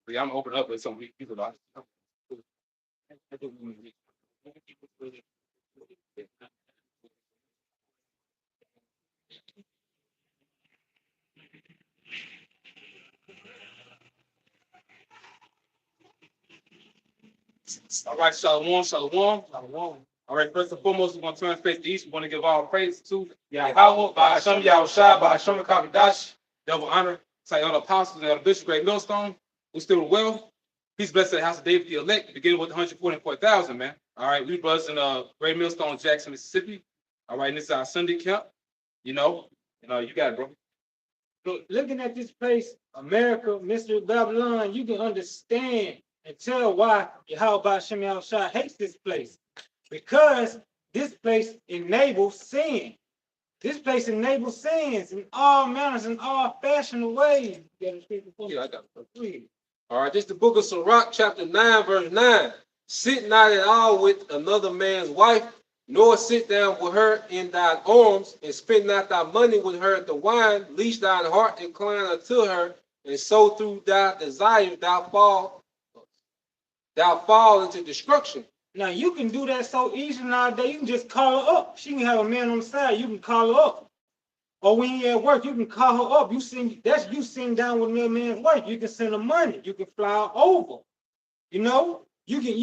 Yeah, I'm open up with some people. All right, Shalom, Shalom, Shalom. All right, first and foremost, we're going to turn face to east. We want to give all praise to Yahweh, by Hashem Yahushua, by Hashem Kakadash, double honor, say all the apostles and all the bishop, great millstone, who still well. Peace, blessed to the house of David, the elect, beginning with 144,000, man. All right, we brothers in Great Millstone, Jackson, Mississippi. All right, and this is our Sunday camp. You know, you got it, bro. So looking at this place, America, Mr. Babylon, you can understand and tell why Yahweh Hashem Yahushua hates this place. Because this place enables sin. This place enables sins in all manners and all fashionable ways. Yeah, I got it. All right, this is the book of Sirach, chapter 9, verse 9. Sit not at all with another man's wife, nor sit down with her in thine arms, and spend not thy money with her at the wine, lest thine heart incline unto her, and so through thy desires thou fall into destruction. Now you can do that so easy nowadays. You can just call her up. She can have a man on the side. You can call her up. Or when you're at work, you can call her up. You sitting down with another man's wife. You can send her money. You can fly her over. You know, you can.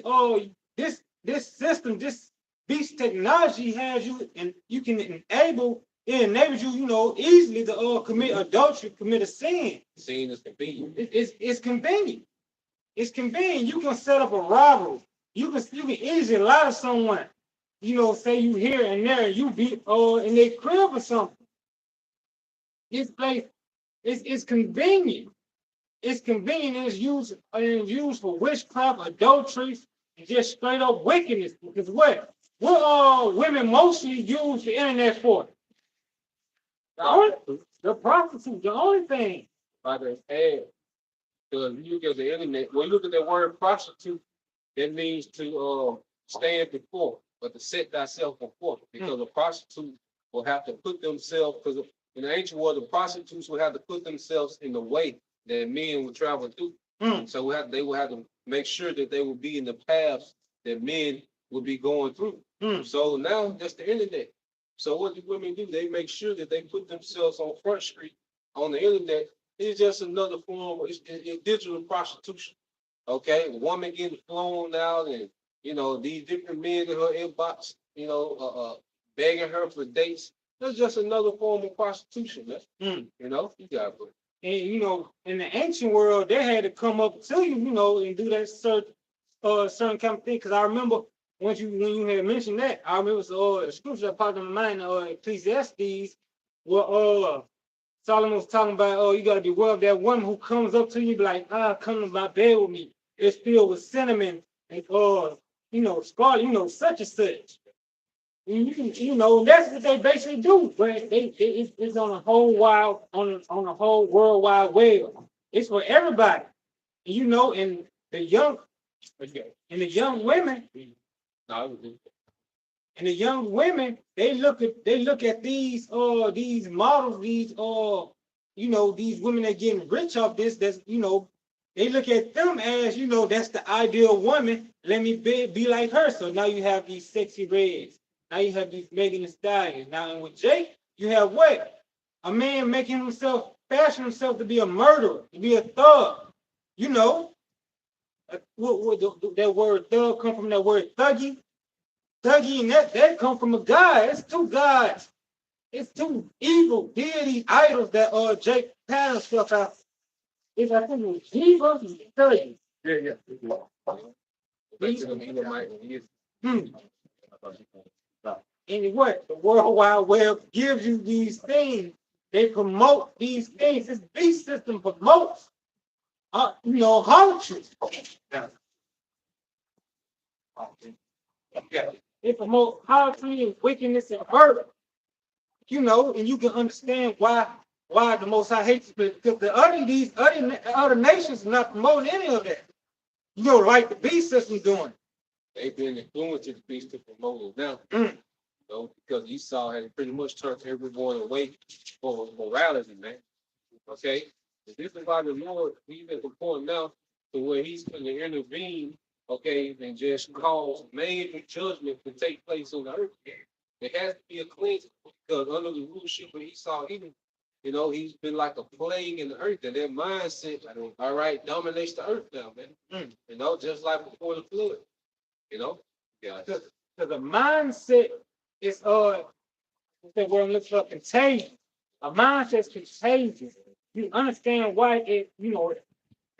Oh, this system, this beast technology has you, and you can enables you, easily to commit adultery, commit a sin. Sin is convenient. It's convenient. It's convenient. You can set up a robbery. You can easily lie to someone. Say you here and there, you be in their crib or something. This place is convenient. It's convenient. It's used for witchcraft, adultery, and just straight up wickedness. Because what women mostly use the internet for? The prostitute, the only thing. By the ad. Because you look at the internet, when you look at that word prostitute, that means to stand before, but to set thyself before. Because a prostitute will have to put themselves, because in the ancient world, the prostitutes would have to put themselves in the way that men would travel through. So they would have to make sure that they would be in the paths that men would be going through. So now that's the internet. So what do women do? They make sure that they put themselves on Front Street on the internet. It's just another form of it's digital prostitution. Okay, a woman getting flown out, and these different men in her inbox, begging her for dates. That's just another form of prostitution, man. You got it. And in the ancient world, they had to come up to you, and do that certain kind of thing. Because I remember when you had mentioned that, I remember a scripture that popped in my mind, Ecclesiastes, where Solomon was talking about, you got to beware of that woman who comes up to you, be like, come to my bed with me. It's filled with cinnamon and scarlet, such and such. And that's what they basically do. But it's on a whole World Wide Web. It's for everybody. And the young women. And the young women, they look at these models, these women that getting rich off this. They look at them as that's the ideal woman. Let me be like her. So now you have these sexy reds. Now you have these Megan Thee Stallion. Now and with Jake, you have what? A man fashion himself to be a murderer, to be a thug. What that word thug come from? That word thuggy. Thuggy, and that come from a god. It's two gods. It's two evil deity idols that Jake patterned stuff out. It's I think it was Jesus and Thuggy. And what? The World Wide Web gives you these things. They promote these things. This beast system promotes harlotry. They promote harlotry and wickedness and murder. And you can understand why the Most High hates it, because these other nations are not promoting any of that. Like the beast system doing. They've been influenced the beast to promote it now. Because Esau had pretty much turned everyone away for morality, man. Okay? This is why the Lord, he's at the point now to where he's going to intervene, okay, and just cause major judgment to take place on the earth. There has to be a cleansing because under the rulership of Esau, he's been like a plague in the earth, and their mindset, all right, dominates the earth now, man. Just like before the flood, Yeah. Because the mindset is that word I'm looking for contagious. A mindset's contagious. You understand why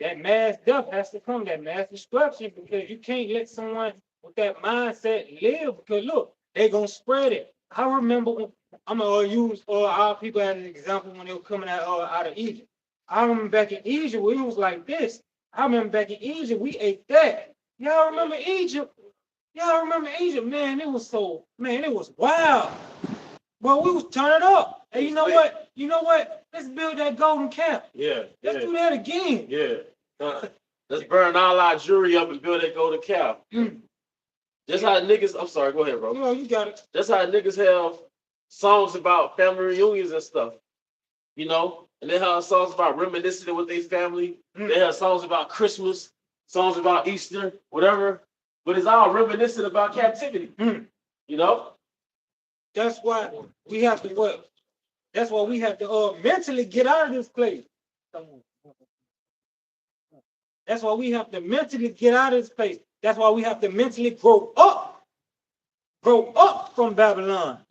that mass death has to come, that mass destruction, because you can't let someone with that mindset live. Because look, they're gonna spread it. I remember I'm gonna use our people as an example when they were coming out of Egypt. I remember back in Egypt, it was like this. I remember back in Egypt, we ate that. Y'all remember Egypt? Y'all remember Egypt? Man, it was wild. But we was turning up. And you know what? Let's build that golden calf. Yeah. Let's do that again. Yeah. Let's burn all our jewelry up and build that golden cow. Just how niggas, I'm sorry, go ahead, bro. You got it. That's how niggas have songs about family reunions and stuff. And they have songs about reminiscing with their family. They have songs about Christmas, songs about Easter, whatever. But it's all reminiscent about captivity. That's why we have to what? That's why we have to mentally get out of this place. That's why we have to mentally get out of this place. That's why we have to mentally grow up. Grow up from Babylon.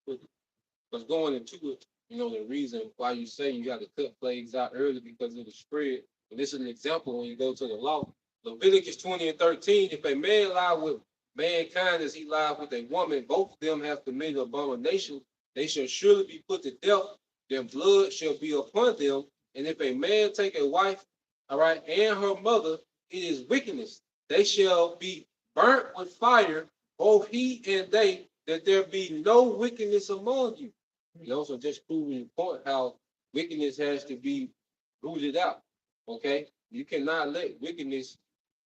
But going into it, the reason why you say you got to cut plagues out early because of the spread. And this is an example when you go to the law. Leviticus 20:13, if a man lie with mankind as he lied with a woman, both of them have committed abomination. They shall surely be put to death. Their blood shall be upon them. And if a man take a wife, all right, and her mother, it is wickedness. They shall be burnt with fire, both he and they, that there be no wickedness among you. So just proving the point how wickedness has to be rooted out. Okay, you cannot let wickedness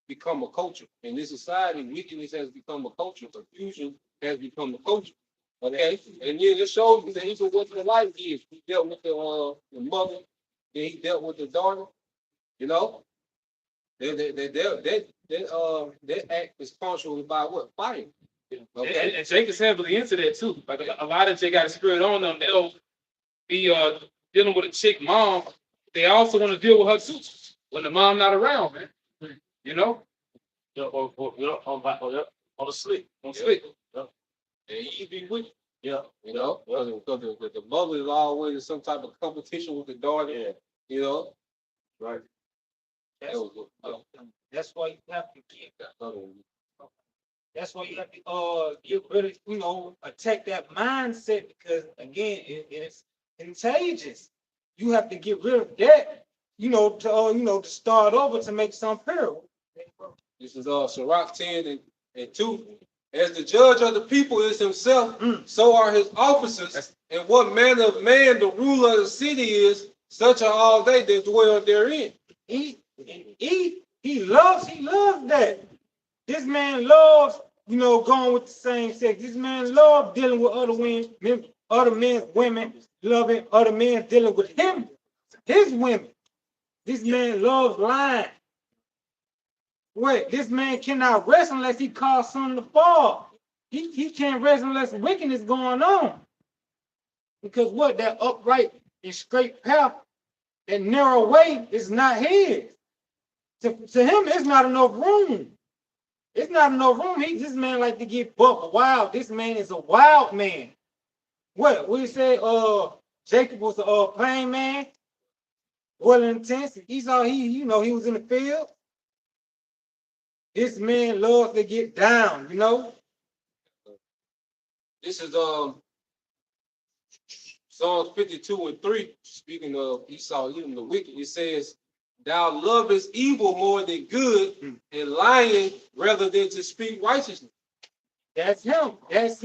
become a culture. In this society, wickedness has become a culture. Confusion has become a culture. Okay, and yeah, it shows you that even what the life is. He dealt with the mother, then he dealt with the daughter. That act is punctuated by what? Fire. Okay. And Jake is heavily into that too. Like a lot of Jake got a spirit on them. They'll be dealing with a chick mom. They also want to deal with her too when the mom not around, man. On the slick. On slick. And he be with Yeah. because the mother is always in some type of competition with the daughter. Yeah. Right. That's why you have to get. That's why you have to get rid of, attack that mindset, because again, it's contagious. You have to get rid of that, to start over to make some parallel. This is Sirach 10:2. As the judge of the people is himself, so are his officers. And what manner of man the ruler of the city is, such are all they that dwell therein. He loves that. This man loves, going with the same sex. This man loves dealing with other men's women, loving other men dealing with him, his women. This man loves lying. Wait, this man cannot rest unless he calls something to fall. He can't rest unless wickedness going on. Because what? That upright and straight path, that narrow way is not his. To him, it's not enough room. It's not enough room. This man like to get buck wild. This man is a wild man. What we say? Jacob was a plain man, well intense. Esau, he was in the field. This man loves to get down. This is Psalms 52:3. Speaking of Esau, even the wicked, it says, "Thou lovest evil more than good, and lying rather than to speak righteousness." That's him. This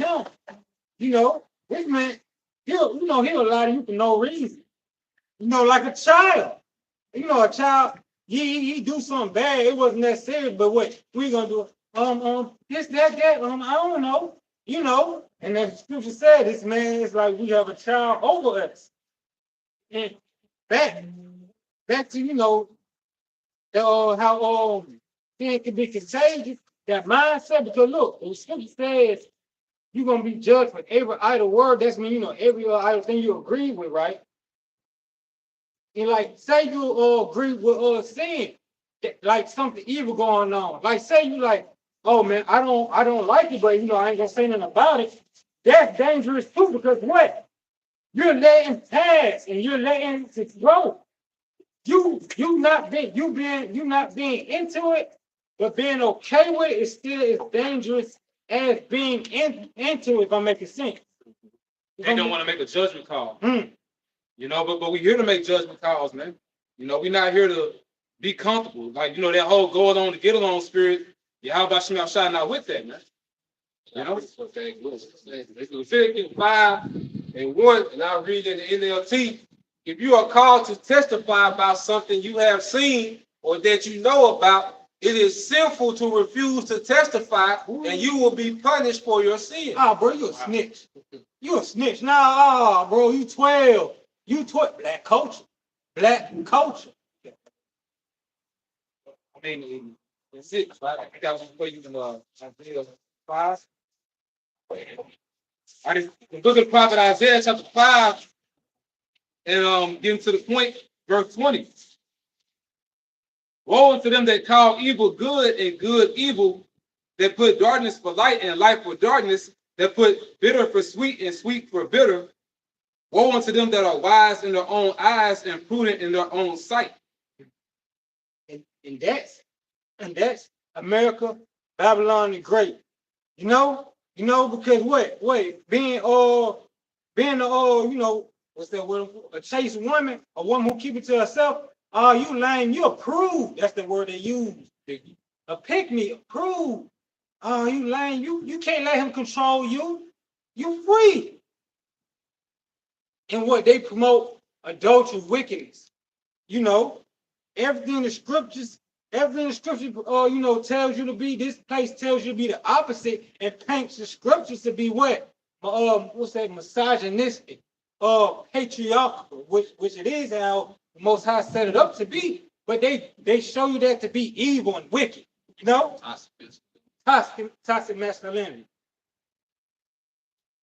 man, he'll lie to you for no reason. Like a child. A child, he do something bad. It wasn't necessary, but what we gonna do? This, that, I don't know. And the scripture said this man is like we have a child over us. And back to how sin can be contagious. That mindset, because look, the scripture says you're gonna be judged for every idle word. That's mean every idle thing you agree with, right? And like, say you agree with sin, like something evil going on. Like, say you like, oh man, I don't like it, but I ain't gonna say nothing about it. That's dangerous too, because what? You're letting pass and you're letting it grow. You not being into it, but being okay with it is still as dangerous as being into it, if I'm making sense. They don't want to make a judgment call. Mm. But we're here to make judgment calls, man. We're not here to be comfortable. Like, that whole go along to get along spirit. Yeah, how about you shine out with that, man? Leviticus 5:1, and I'll read in the NLT. If you are called to testify about something you have seen or that you know about, it is sinful to refuse to testify, and you will be punished for your sin. Bro, you a snitch. You a snitch. Nah, bro, you 12. You 12. Black culture. Black culture. I mean, it's 6, right? I think that was before you can Isaiah 5. The book of the prophet Isaiah, chapter 5, and getting to the point, verse 20. Woe unto them that call evil good and good evil, that put darkness for light and light for darkness, that put bitter for sweet and sweet for bitter. Woe unto them that are wise in their own eyes and prudent in their own sight. And that's America, Babylon the Great. Because what? Being what's that word? A chaste woman, a woman who keep it to herself. You lame, you approved. That's the word they use. A pick-me, approved. You lame, you can't let him control you. You free. And what they promote adultery, wickedness. Everything in the scriptures, tells you to be, this place tells you to be the opposite and paints the scriptures to be what? What's that? Misogynistic, patriarchal, which it is how the Most High set it up to be. But they show you that to be evil and wicked, toxic masculinity.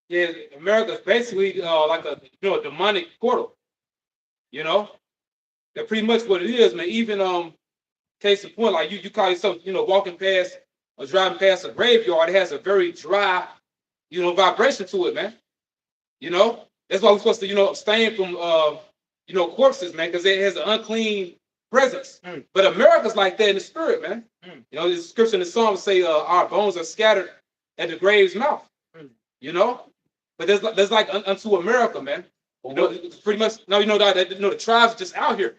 Yeah, America's basically like a demonic portal. That's pretty much what it is, man. Even case in point, like you call yourself, walking past or driving past a graveyard, it has a very dry, vibration to it, man. That's why we're supposed to, abstain from corpses, man, because it has an unclean presence. But America's like that in the spirit, man. The scripture in the Psalms say our bones are scattered at the grave's mouth. But there's like unto America, man. Pretty much. No, the tribes just out here.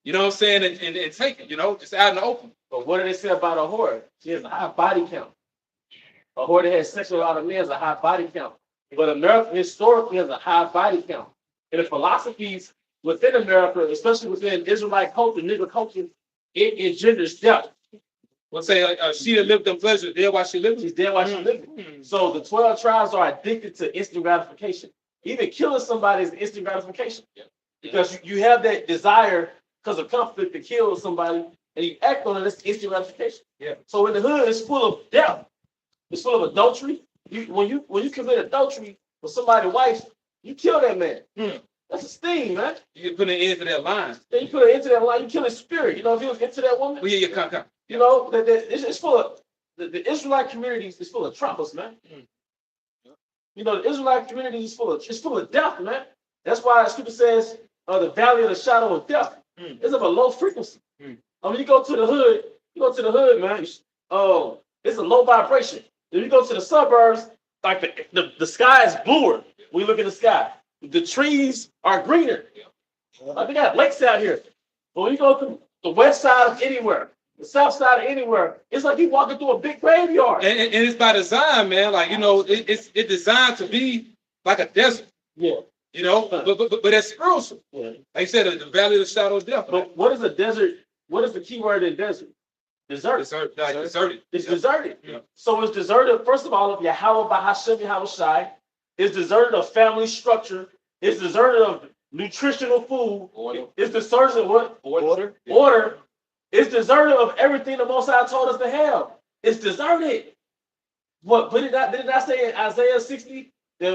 You know what I'm saying? And take it, just out in the open. But what do they say about a whore? She has a high body count. A whore that has sex with a lot of men has a high body count. But America historically has a high body count. And the philosophies within America, especially within Israelite culture, nigger culture, it engenders death. Let's say she that lived in pleasure, dead while she lived. She's dead while she's living. So the 12 tribes are addicted to instant gratification. Even killing somebody is instant gratification. Because you have that desire because of conflict to kill somebody, and you act on it, it's instant gratification. So in the hood, it's full of death. It's full of adultery. When you commit adultery with somebody's wife, you kill that man. That's a sting, man. You put an end to that line. Then you put an end to that line. You kill his spirit. If he was into that woman. Well, yeah, come. It's full of the Israelite communities is full of troubles, man. The Israelite community is full of death, man. That's why the scripture says the valley of the shadow of death. It's of a low frequency. I mean, you go to the hood, man. It's a low vibration. If you go to the suburbs, like the sky is bluer when you look at the sky. The trees are greener. They got lakes out here. But when you go to the west side of anywhere, the south side of anywhere, it's like you walking through a big graveyard. And it's by design, man. Like, it's designed to be like a desert. Yeah. But that's spiritual. Yeah. Like you said, the valley of the shadow of death. But what is a desert? What is the key word in desert? Deserted. Deserted. It's deserted. Yeah. So it's deserted, first of all, of Yahweh Bahashem Yahweh Shai. It's deserted of family structure. It's deserted of nutritional food. Order. It's the source of what? Order. Order. It's deserted of everything the Most High told us to have. It's deserted. What? Did it not say in Isaiah 60 that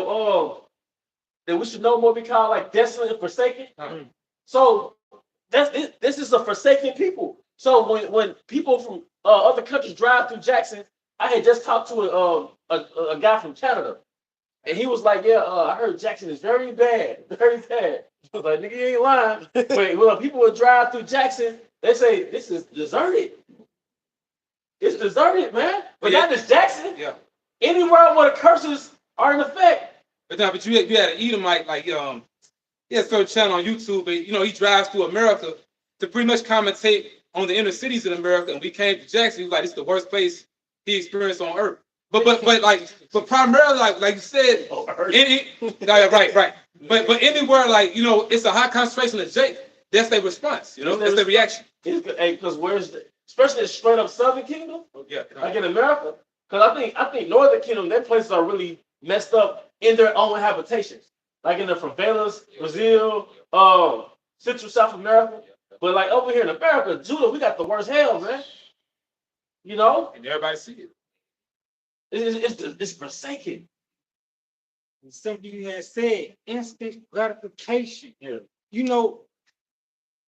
we should no more be called like desolate and forsaken? So this is a forsaken people. So when people from other countries drive through Jackson, I had just talked to a guy from Canada, and he was like, "Yeah, I heard Jackson is very bad, very bad." I was like, "Nigga, you ain't lying." But when people would drive through Jackson, they say this is deserted. It's deserted, man. But not just Jackson. Yeah. Anywhere where the curses are in effect. But now, but you had an Edomite like he has a certain channel on YouTube, but he drives through America to pretty much commentate on the inner cities in America. And we came to Jackson, he was like, "This is the worst place he experienced on earth." But primarily like you said, right. But anywhere it's a high concentration of Jake, that's their response, that's their reaction. Because especially the straight up Southern Kingdom, Yeah. like in America, because I think Northern Kingdom, their places are really messed up in their own habitations, like in the favelas, Brazil, Central South America. But like over here in America, Judah, we got the worst hell, man. And everybody see it. It's forsaken. Something you had said, instant gratification. Yeah.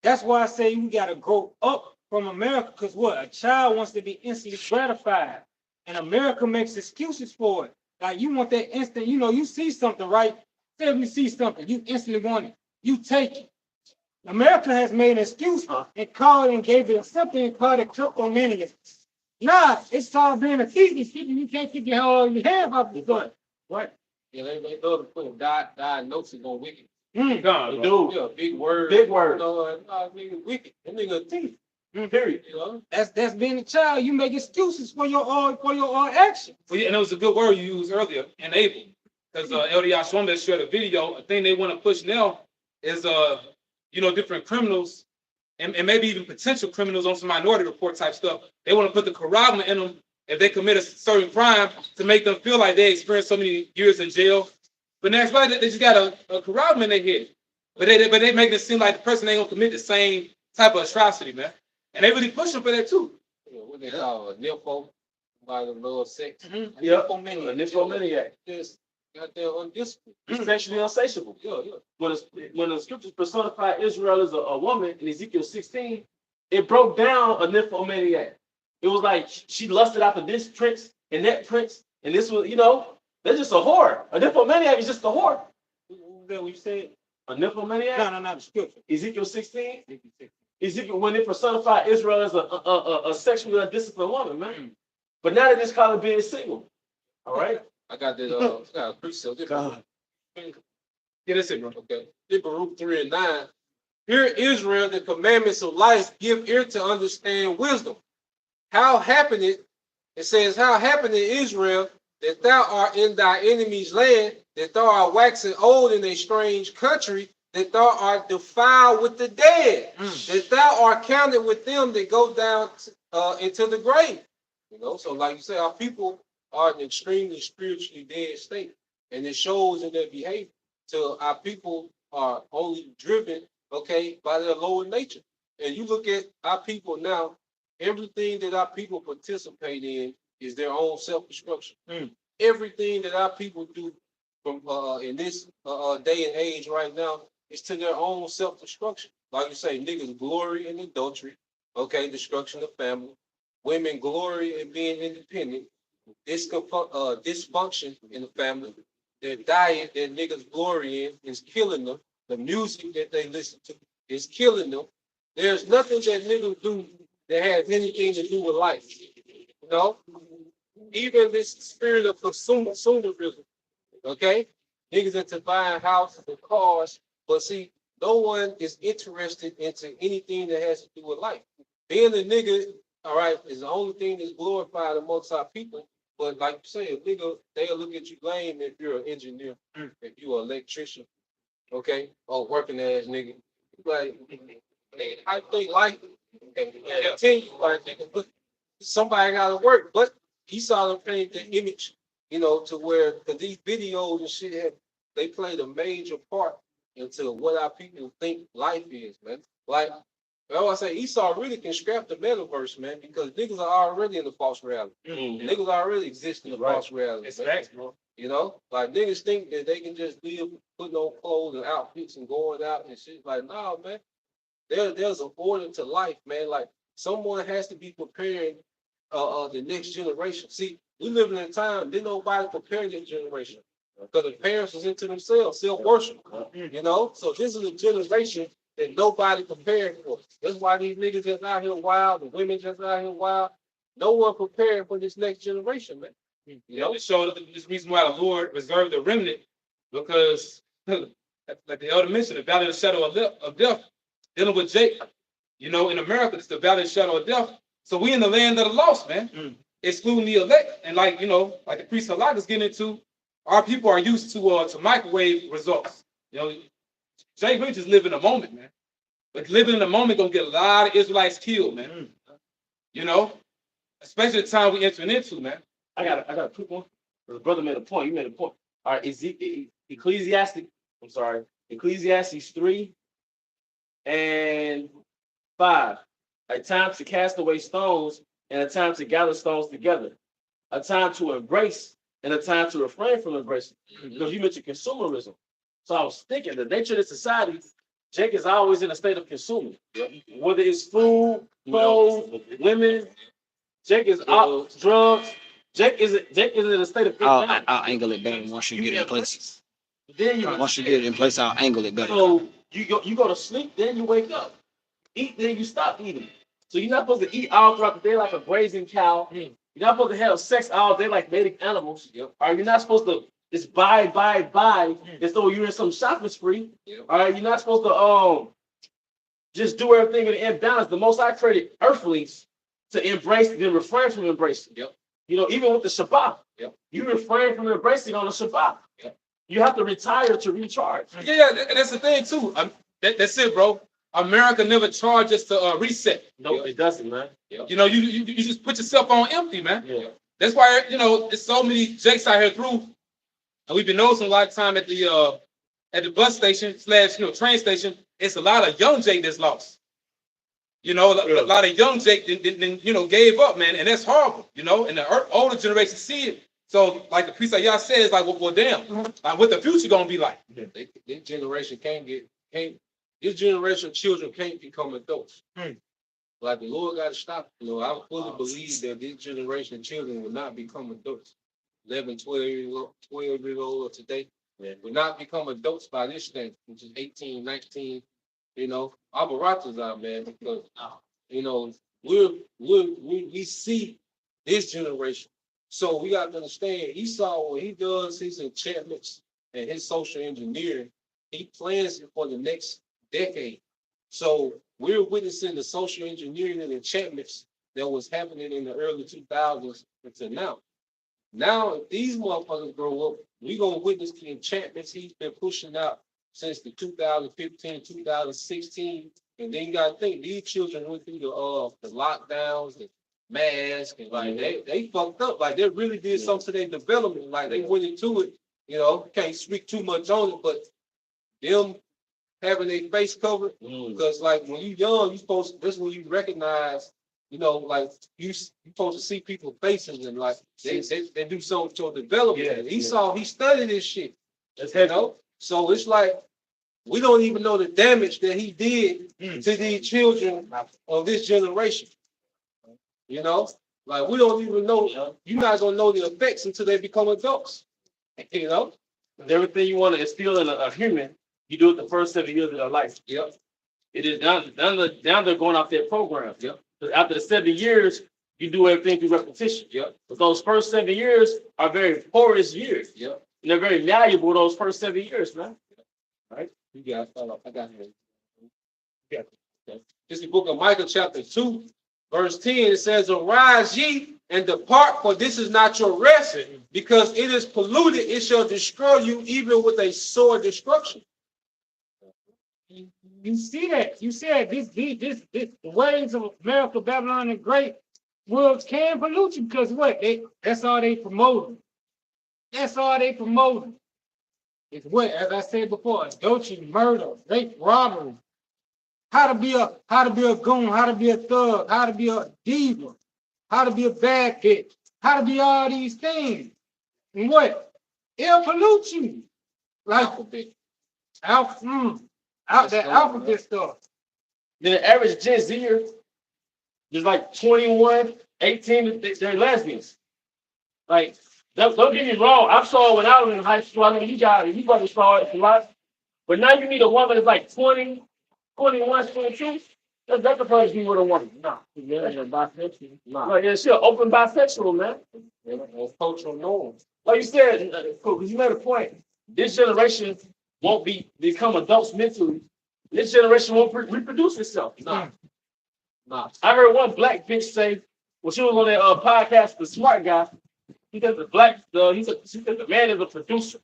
That's why I say we gotta grow up from America, because a child wants to be instantly gratified. And America makes excuses for it. Like you want that instant, you see something, right? Say if you see something, you instantly want it. You take it. America has made an excuse and called and gave it something and called it kleptomania. Nah, it's all being a thief. You can't keep your hand off the gun. What? Yeah, they love to put diagnosis on wicked. Dude, Yeah, big word. Big word. Nigga wicked. That nigga a thief. Period. That's being a child. You make excuses for your action. Well, yeah, and it was a good word you used earlier, enable. Because LDI Shombe shared a video. A thing they want to push now is different criminals and maybe even potential criminals on some Minority Report type stuff. They want to put the corrallment in them if they commit a certain crime to make them feel like they experienced so many years in jail. But that's why they just got a corrallment in their head. But they make it seem like the person ain't gonna commit the same type of atrocity, man. And they really push them for that too. Yeah, what they call a nympho, by the love sex. Yeah, a nymphomaniac. Just goddamn undisciplined. Sexually insatiable. Yeah. When the scriptures personify Israel as a woman in Ezekiel 16, it broke down a nymphomaniac. It was like she lusted after this prince and that prince, and this was, they're just a whore. A nymphomaniac is just a whore. What you said? A nymphomaniac? No, the scripture. Ezekiel 16. Ezekiel, when they personify Israel as a sexually undisciplined woman, man. But now they just call it being single. All right? I got this, I got a precept. God. Yeah, that's it, bro. Okay. Baruch 3:9. Hear Israel, the commandments of life, give ear to understand wisdom. How happened it says, how happened in Israel that thou art in thy enemy's land, that thou art waxing old in a strange country, that thou art defiled with the dead, that thou art counted with them that go down into the grave. So like you say, our people are in an extremely spiritually dead state, and it shows in their behavior. So our people are only driven, by their lower nature. And you look at our people now, everything that our people participate in is their own self-destruction. Everything that our people do from in this day and age right now is to their own self-destruction. Like you say, niggas glory in adultery, destruction of family. Women glory in being independent. Dysfunction in the family. Their diet that niggas glory in is killing them. The music that they listen to is killing them. There's nothing that niggas do that has anything to do with life. Even this spirit of consumerism. Niggas into buying houses and cars, but see, no one is interested into anything that has to do with life. Being a nigga, all right, is the only thing that's glorified amongst our people. But like you say, a nigga, they'll look at you lame if you're an engineer, if you're an electrician, or working ass nigga. Like, I think life can continue, like, nigga, but somebody gotta work. But he saw them paint the image, to where, because these videos and shit they played a major part into what our people think life is, man. Like I always say, Esau really can scrap the metaverse, man, because niggas are already in the false reality. Niggas already exist in the false reality. It's man. facts, bro. You know, like niggas think that they can just live putting on clothes and outfits and going out and shit. Like, nah, man. There's an order to life, man. Like someone has to be preparing the next generation. See, we live in a time, didn't nobody prepare this generation. Because the parents was into themselves, self-worship. You know? So this is a generation that nobody prepared for. That's why these niggas just out here wild, the women just out here wild. No one prepared for this next generation, man. You know, it showed this reason why the Lord reserved the remnant, because like the elder mentioned, the valley of the shadow of death, dealing with Jacob. You know, in America, it's the valley of the shadow of death. So we in the land of the lost, man, excluding the elect. And like, you know, like the priest Halak is getting into, our people are used to microwave results. You know, Jay, we just live in the moment, man. But living in the moment gonna get a lot of Israelites killed, man. You know, especially the time we entering into, man. I got a quick one. The brother made a point. You made a point. All right, Ecclesiastes 3 and 5. A time to cast away stones and a time to gather stones together. A time to embrace and a time to refrain from embracing. Because you mentioned consumerism. So I was thinking the nature of this society, Jake is always in a state of consuming. Whether it's food, clothes, women, Jake is out, drugs. Jake is in a state of I'll angle it better once you get it in place. Once you get it in place, I'll angle it better. So you go to sleep, then you wake up. Eat, then you stop eating. So you're not supposed to eat all throughout the day like a grazing cow. You're not supposed to have sex all day like native animals. Or you're not supposed to just buy, as though you're in some shopping spree. All right, you're not supposed to just do everything in imbalance. The Most High created earthlings to embrace and then refrain from embracing. You know, even with the Shabbat, you refrain from embracing on the Shabbat. You have to retire to recharge. Yeah, and that's the thing too. That's it, bro. America never charged us to reset. No, it doesn't, man. You know, you just put yourself on empty, man. That's why, you know, there's so many Jakes out here through, and we've been noticing a lot of time at the bus station / train station. It's a lot of young Jake that's lost. You know, a lot of young Jake then gave up, man, and that's horrible. You know, and the older generation see it. So, like the priest y'all said, it's like, well, damn, like what the future gonna be like? This generation this generation of children can't become adults. Like the Lord got to stop. You know, I fully believe that this generation of children will not become adults. 11, 12 years old of today will not become adults by this thing, which is 18, 19. You know, our baratas out, man, because you know we see this generation. So we got to understand Esau, when he does his enchantments and his social engineering, he plans it for the next decade. So we're witnessing the social engineering and enchantments that was happening in the early 2000s until now. Now, if these motherfuckers grow up, we're going to witness the enchantments he's been pushing out since the 2015, 2016. And then you got to think, these children went through the lockdowns and masks, and like they fucked up. Like they really did something to their development. Like they went into it, you know, can't speak too much on it, but them having their face covered, because like when you young, that's when you recognize, you know, like you supposed to see people's faces and like they do something to development. He studied this shit. You know? So it's like we don't even know the damage that he did to these children of this generation. You know, like we don't even know. You're not gonna know the effects until they become adults. You know, everything you want to instill in a human, you do it the first 7 years of their life. Yep. It is now they're going off their program. Yep. After the 7 years, you do everything through repetition. Yep. But those first 7 years are very porous years. Yep. And they're very malleable those first 7 years, man. Right? You got it. I got it. Yeah. Okay. This is the book of Micah, chapter 2, verse 10. It says, "Arise ye and depart, for this is not your rest, because it is polluted. It shall destroy you, even with a sore destruction." You see that? This the ways of America, Babylon, and great worlds can pollute you because what? That's all they promoting. That's all they promoting. It's what, as I said before, adultery, murder, rape, robbery. How to be a goon, how to be a thug, how to be a diva, how to be a bad bitch, how to be all these things. And what? It'll pollute you. Like that alphabet stuff. Then the average Gen Zer is like 21, 18, they're lesbians. Like, don't get me wrong. I saw it when I was in high school. I mean, you probably saw it a lot. But now you need a woman that's like 20, 21, 22. That's the person you would have wanted. Nah. Yeah, bisexual. Nah. Like, yeah, she's an open bisexual, man. Yeah, cultural norms. Like you said, because you made a point. This generation won't become adults mentally. This generation won't reproduce itself. Nah. I heard one black bitch say, when she was on that podcast, The Smart Guy, he said she said the man is a producer.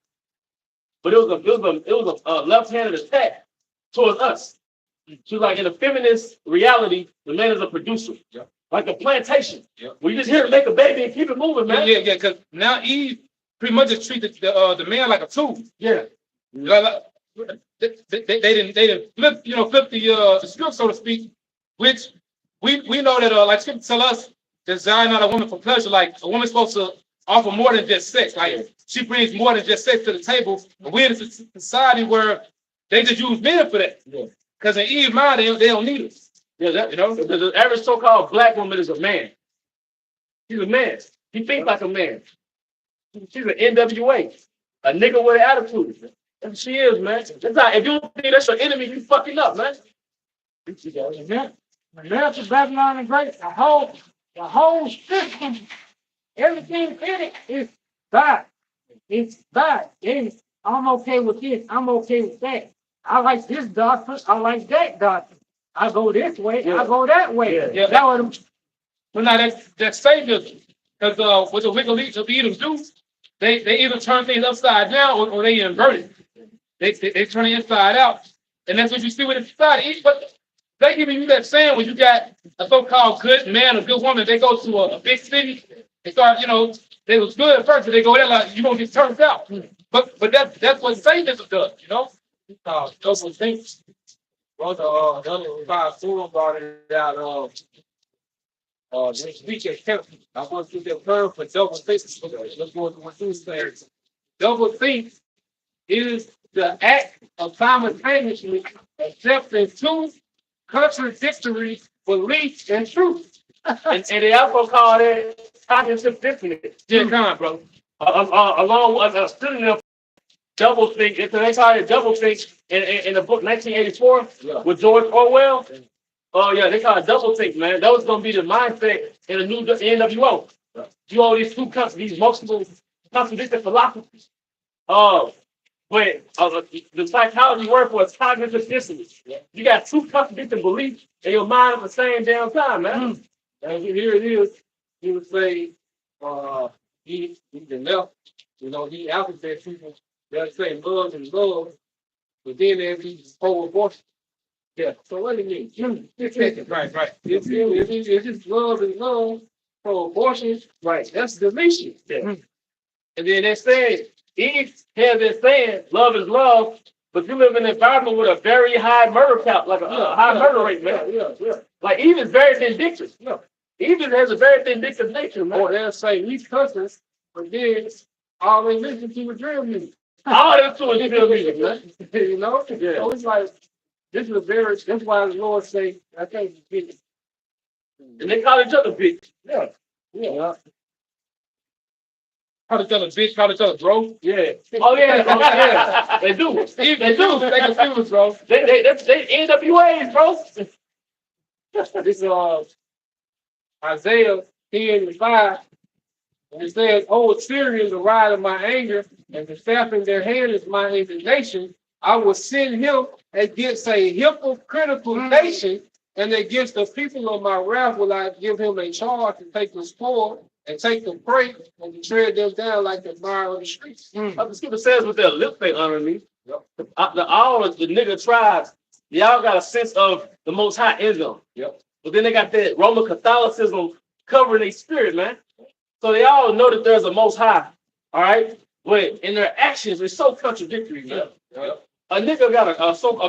But it was a left-handed attack towards us. She was like, in a feminist reality, the man is a producer. Yeah. Like a plantation. Yeah. Where you just here to make a baby and keep it moving, man. Yeah, because now Eve pretty much just treated the man like a tool. Yeah. Like, they didn't flip the script, so to speak, which we know that like scripture tell us, design not a woman for pleasure. Like a woman's supposed to offer more than just sex. Like she brings more than just sex to the table. And we're in a society where they just use men for that. Yeah. Because in Eve's mind, they don't need us. Yeah, the average so-called black woman is a man. She's a man. He thinks like a man. She's an NWA, a nigga with an attitude. And she is, man. That's not, if you think that's your enemy, you fucking up, man. America, Babylon, and Great, the whole system, everything in it is bad. It's bad. I'm okay with this. I'm okay with that. I like this doctor. I like that doctor. I go this way. I go that way. Yeah. That what But now that Savior, because what the wicked leaders of Edom do, they either turn things upside down or they invert it. They turn it inside out. And that's what you see with the society. But they giving you that saying when you got a so-called good man, a good woman, they go to a big city and start, they was good at first, but they go there like you don't get turned out. But that's what Satanism does, Those are things. Well, the other five forum brought it out this week at camp. I want to get the term for double think. Let's go to what you say. double think is the act of simultaneously accepting two contradictory beliefs and truth. And they also call it cognitive dissonance. Yeah, come on, bro. Along with a synonym double think. They call it double think in the book 1984 with George Orwell. Oh yeah, they call it double think, man. That was gonna be the mindset in the new NWO. You all these these multiple contradictory philosophies. But the psychology word for it is cognitive dissonance. You got two contradicting beliefs in your mind at the same damn time, man. And here it is. He would say, he the left, he alphabet people, they'll say love and love, but then there's these whole abortion. Yeah. So what do you mean? Right. If it's love and love for abortion, right, that's deletion. Yeah. And then they say, Eve has been saying love is love, but you live in an environment with a very high murder count, like a high murder rate, man. Yeah. Like Eve is very vindictive. No. Eve has a very vindictive nature, man. Or they'll say we cussing, but then all they listen to is drill music. All them two is drill music, man. Yeah. So it's like, this is that's why the Lord say, I can't get it. And they call each other bitch. Yeah. Call each other bitch, call each other bro. Yeah. Oh yeah. They do. They confused, bro. They NWAs, bro. This is Isaiah 10:5. And it says, "Oh, Assyria is the rod of my anger, and the staff in their hand is my indignation. I will send him against a hypocritical nation, and against the people of my wrath will I give him a charge to take the spoil and take the prey and to tread them down like the mire of the streets." The scripture says with their lip they honor me. All of the nigga tribes, they all got a sense of the Most High in them. Yep. But then they got that Roman Catholicism covering their spirit, man. So they all know that there's a Most High. All right. but in their actions, it's so contradictory, man. A nigga got a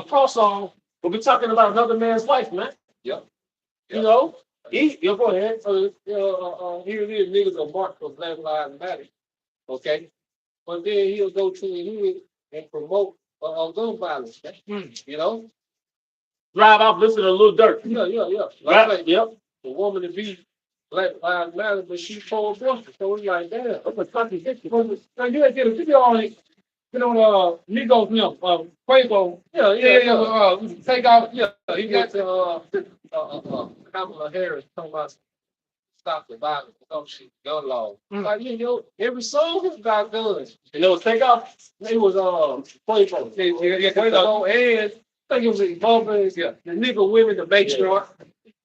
cross on, but we talking about another man's wife, man. Yep. You know, You go ahead. So here it is, niggas are marked for Black Lives Matter. Okay, but then he'll go to the hood and promote gun violence. You know? drive off, listen to Lil Durk. Yeah. Right? Like, Yep. the woman to be Black Lives Matter, but she pro-abortion. So it's like, damn, that's a contradiction. Now you ain't get a video on it. You know, Migos, Quavo. Yeah. Take out. Yeah, he got Kamala Harris talking about stop the violence, some shit, gun law. Like, every song is about guns. And it was take off. It was Quavo. Quavo and I think it was Bubba, the nigga women to make sure.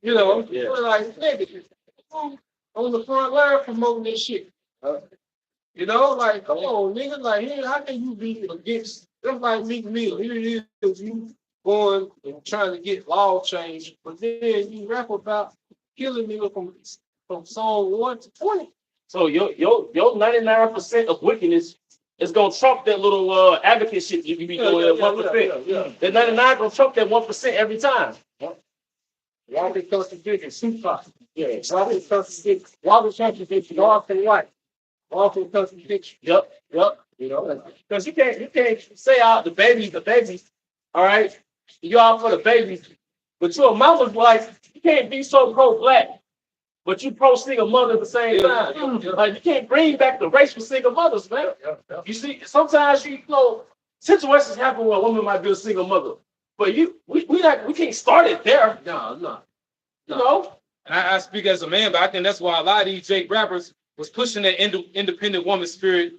We're like, nigga, on the front line promoting this shit. Like, come on, nigga, like, hey, how can you be against, that's like Meek Mill. Here it is, you going and trying to get law changed, but then you rap about killing nigga from song 1 to 20. So your 99% of wickedness is gonna trump that little advocate shit you be doing at 1%. The 99 gonna trump that 1% every time. Walking contradiction, super. Yeah, walking contradiction, walking contradiction, walking white. Walking contradiction. Yep. Because you can't say out the babies, all right? You all for the babies, but you're a mama's wife. You can't be so pro-black, but you pro-single mother at the same time. Like, you can't bring back the race for single mothers, man. You see, sometimes situations happen where a woman might be a single mother, but we can't start it there. No. You know? And I speak as a man, but I think that's why a lot of these Jake rappers was pushing that independent woman spirit.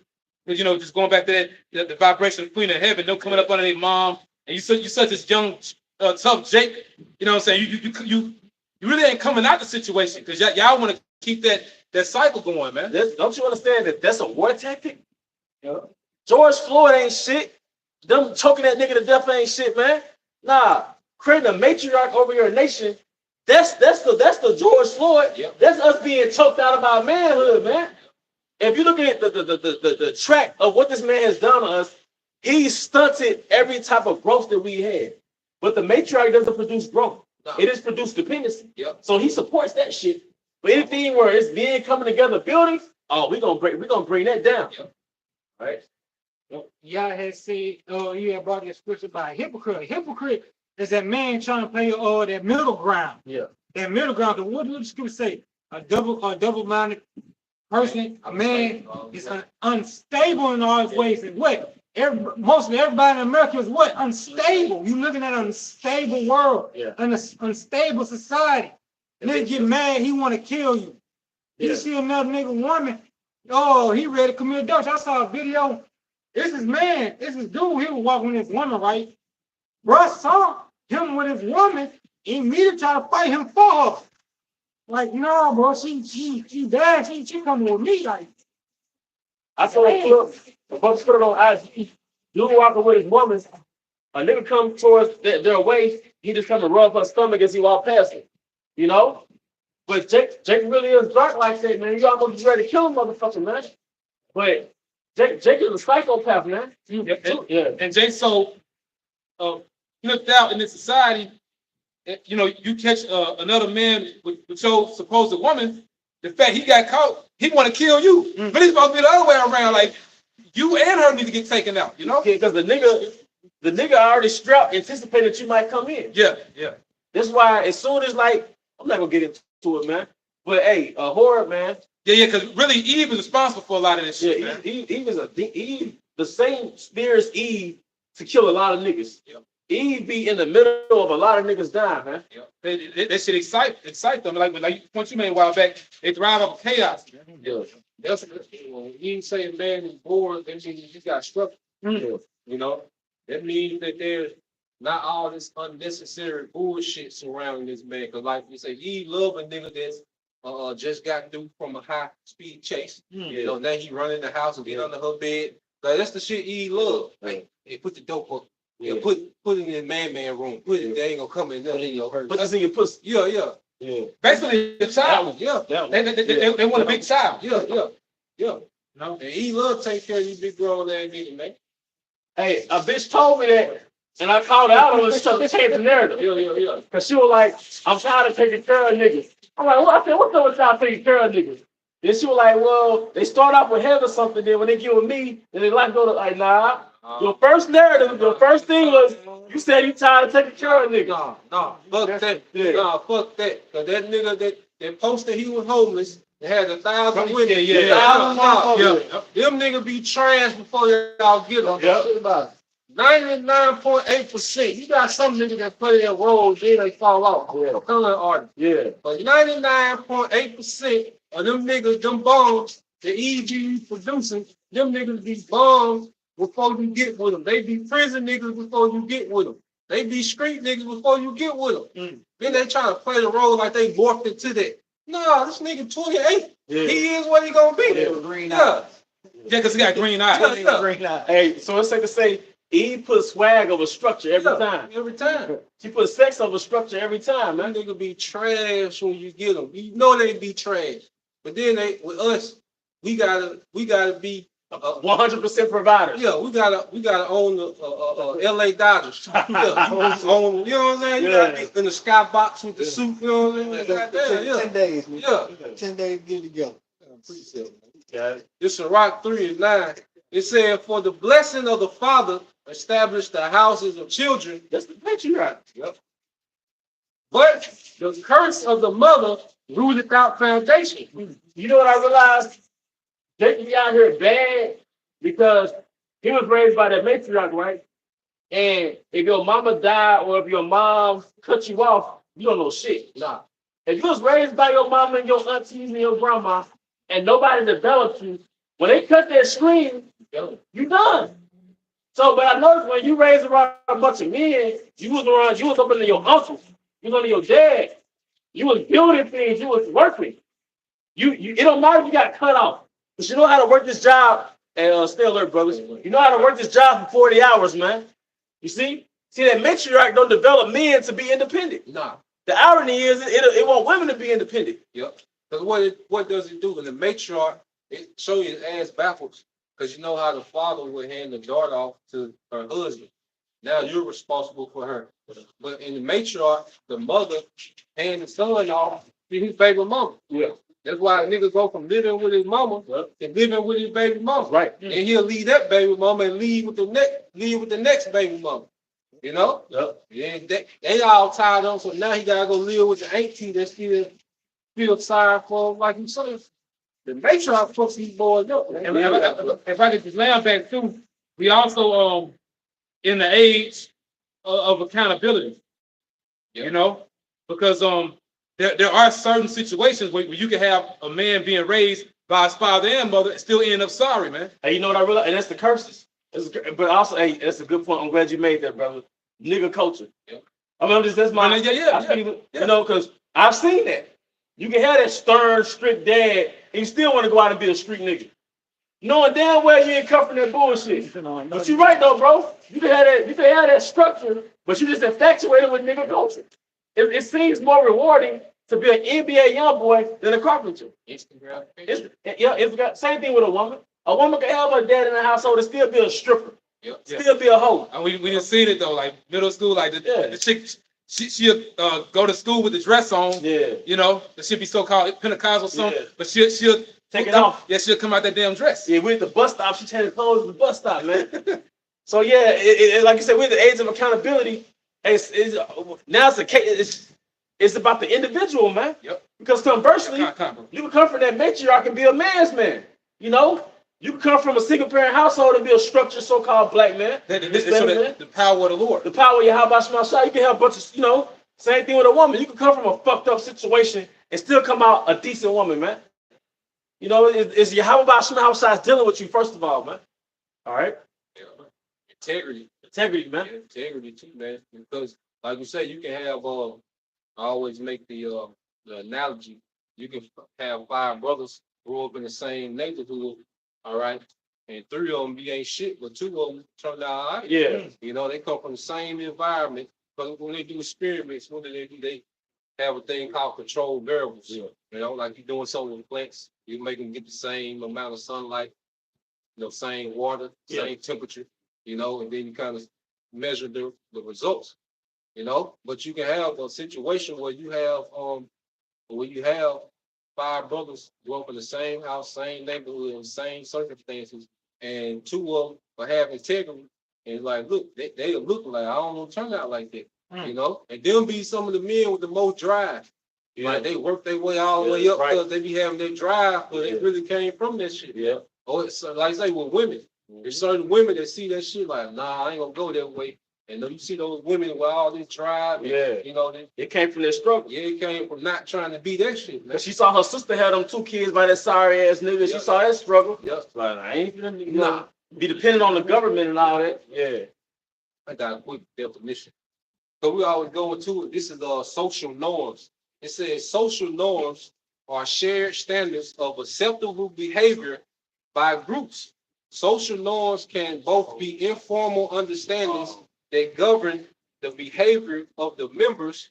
Because, just going back to that, the vibration of Queen of Heaven, no coming up under their mom. And you such this young, tough Jake. You know what I'm saying? You really ain't coming out the situation because y'all want to keep that cycle going, man. Don't you understand that that's a war tactic? Yeah. George Floyd ain't shit. Them choking that nigga to death ain't shit, man. Nah, creating a matriarch over your nation. That's the George Floyd. Yep. That's us being choked out of our manhood, man. If you look at the track of what this man has done to us, he stunted every type of growth that we had. But the matriarch doesn't produce growth. No. It is produced dependency. Yep. So he supports that shit. But anything where it's being coming together buildings, we're gonna bring that down. Yep. Right? Y'all had said, you had brought that scripture by a hypocrite. A hypocrite is that man trying to play that middle ground. Yeah. That middle ground. What do the scripture say? A double-minded person, a man is unstable in all his ways. And what? Mostly everybody in America is what? Unstable. You looking at an unstable world, an unstable society. And then get mad, he want to kill you. You see another nigga woman, he ready to commit adultery. I saw a video. This is dude, he was walking with his woman, right? Bruh saw him with his woman, immediately try to fight him for her. Like, no, bro, she bad, she coming with me, like. I saw a clip, the folks put it on IG, dude walking with his woman, a nigga come towards their waist, he just come to rub her stomach as he walk past her, you know? But Jake really is dark like that, man. You almost ready to kill him, motherfucker, man. But Jake is a psychopath, man. And Jake, so flipped out in this society, you catch another man with your supposed woman, the fact he got caught, he want to kill you. But he's supposed to be the other way around, like you and her need to get taken out, Yeah, because the nigga already strapped, anticipating that you might come in. Yeah. That's why as soon as I'm not gonna get into it, man. But hey, a horror, man. Yeah, because really Eve is responsible for a lot of this shit. Yeah, Eve the same spirit as Eve to kill a lot of niggas. Yeah. Eve be in the middle of a lot of niggas dying, man. Yeah. That shit excite them. Like point you made a while back, they thrive off chaos. Yeah. That's when you say a man is bored, that means he got structure. That means that there's not all this unnecessary bullshit surrounding this man. Because like you say, he love a nigga that's just got through from a high speed chase. Now he run in the house and get under her bed. Like that's the shit he love. Like, hey, put the dope up. Yeah, put it in man room. Put it. They ain't gonna come in there. Put this in your pussy. Yeah. Basically, the child. Yeah. They want a big child. Yeah. No. And he love take care of you big grown ass nigga, man. Hey, a bitch told me that, and I called her out on this stuff to change the narrative. Yeah. Cause she was like, I'm tired of taking care of niggas. I'm like, what? I said, what's up with y'all taking care of niggas? Then she was like, well, they start off with head or something, then when they get with me, then they like go to like, nah. Your first narrative, your first thing was, you said you tired of taking care of niggas. No, fuck that. Yeah. Nah, fuck that. Cause that nigga that posted he was homeless and had 1,000 women. Yeah. 1,000 motherfuckers. Them niggas be trash before y'all get them. Yep. 99.8%. You got some niggas that play their role, then they fall off. Yeah. Color artists. Yeah. But 99.8% of them niggas, them bombs, the EG producing, them niggas be bombs before you get with them. They be prison niggas before you get with them. They be street niggas before you get with them. Then they try to play the role like they morphed into that. Nah, this nigga 28. Yeah. He is what he gonna be. Yeah. Green Yeah. Yeah, because he got green eyes. Yeah. Green eye. Hey, so it's safe to say, Eve put swag over structure every time. Every time. She put sex over structure every time, That man. nigga be trash when you get them. You know they be trash. But then they with us, we gotta be 100% providers. yeah, we gotta own the LA Dodgers. Yeah, own, you know what I'm saying? You gotta be in the skybox with the suit, you know what I'm saying? Goddamn, 10 days, man. Yeah. 10 days get together. Yeah. It's a Rock 3 and 9. It said, for the blessing of the father establish the houses of children. That's the patriarch. Yep. But the curse of the mother rooted out foundation. You know what I realized? Jacob out here bad because he was raised by that matriarch, right? And if your mama died or if your mom cut you off, you don't know shit. Nah. If you was raised by your mama and your aunties and your grandma and nobody developed you, when they cut that screen, you done. So, but I noticed when you raised around a bunch of men, you was up under your uncles, you was under your dad, you was building things, you was working. You it don't matter if you got cut off, but you know how to work this job. And stay alert, brothers. You know how to work this job for 40 hours, man. You see that matriarch don't develop men to be independent. Nah. The irony is it want women to be independent. Yep. Because what does it do? In the matriarch, it show you his ass backwards. Because you know how the father would hand the daughter off to her husband. Now you're responsible for her. But in the matriarch, the mother hand the son off to his baby mama. Yeah. That's why a nigga go from living with his mama to living with his baby mama. Right. And he'll leave that baby mama and leave with the next baby mama. You know? Yep. And they all tied up, so now he gotta go live with the auntie that still feel sorry for him like himself. The matriarch fucks these boys up. Man. And if I could just land back too, we also in the age of accountability. You know, because there are certain situations where you can have a man being raised by his father and mother and still end up sorry, man. Hey, you know what I realized? And that's the curses. But also, hey, that's a good point. I'm glad you made that, brother. Nigga culture. Yeah. I mean, that's my, you know, because I've seen that. You can have that stern, strict dad, and you still want to go out and be a street nigga. Knowing damn well you ain't covering that bullshit. But you're right though, bro. You can have that structure, but you just infatuated with nigga culture. It seems more rewarding to be an NBA young boy than a carpenter. Instagram. It's got same thing with a woman. A woman can have her dad in the household and still be a stripper. Yep. Still be a hoe. And we didn't see it though, like middle school, like the chick, she'll go to school with the dress on. Yeah. You know, she'll be so-called Pentecostal something, Yeah. but she'll Take it off. Yeah, she'll come out that damn dress. Yeah, we're at the bus stop. She changed clothes at the bus stop, man. So yeah, it, like you said, we're at the age of accountability. Now it's a case. It's about the individual, man. Yep. Because conversely, you can come from that matriarch and be a man's man. You know, you can come from a single parent household and be a structured so-called black man. The power of the Lord. The power of Yahweh Shema. You can have a bunch of, you know, same thing with a woman. You can come from a fucked up situation and still come out a decent woman, man. You know, it's Yahweh Shema dealing with you first of all, man. All right. Yeah. Integrity, man. Yeah, integrity too, man. Because like you say, you can have I always make the analogy. You can have 5 brothers grow up in the same neighborhood, all right, and 3 of them ain't shit, but 2 of them turned out all right. Yeah. You know, they come from the same environment. But when they do experiments, what do? They have a thing called controlled variables. Yeah. You know, like you're doing something with plants, you make them get the same amount of sunlight. same water, Yeah. same temperature, and then you kind of measure the results, but you can have a situation where you have five brothers grow up in the same house, same neighborhood, same circumstances, and two of them will have integrity. And like, look, they look like I don't want to turn out like that, And them be some of the men with the most drive. Yeah. Like they work their way all the way up right. because they be having their drive, but Yeah. it really came from that shit. Yeah. Or it's like I say with women, there's certain women that see that shit like, nah, I ain't gonna go that way. And then you see those women with all this drive, and, Yeah. It came from their struggle. it came from not trying to be that shit, man. Cause she saw her sister had them 2 kids by that sorry ass nigga. She Yeah. saw that struggle. Yep. Like I ain't gonna Nah. be dependent on the government and all that. Yeah. I got a quick definition. So we always go into it. This is social norms. It says social norms are shared standards of acceptable behavior by groups. Social norms can both be informal understandings that govern the behavior of the members.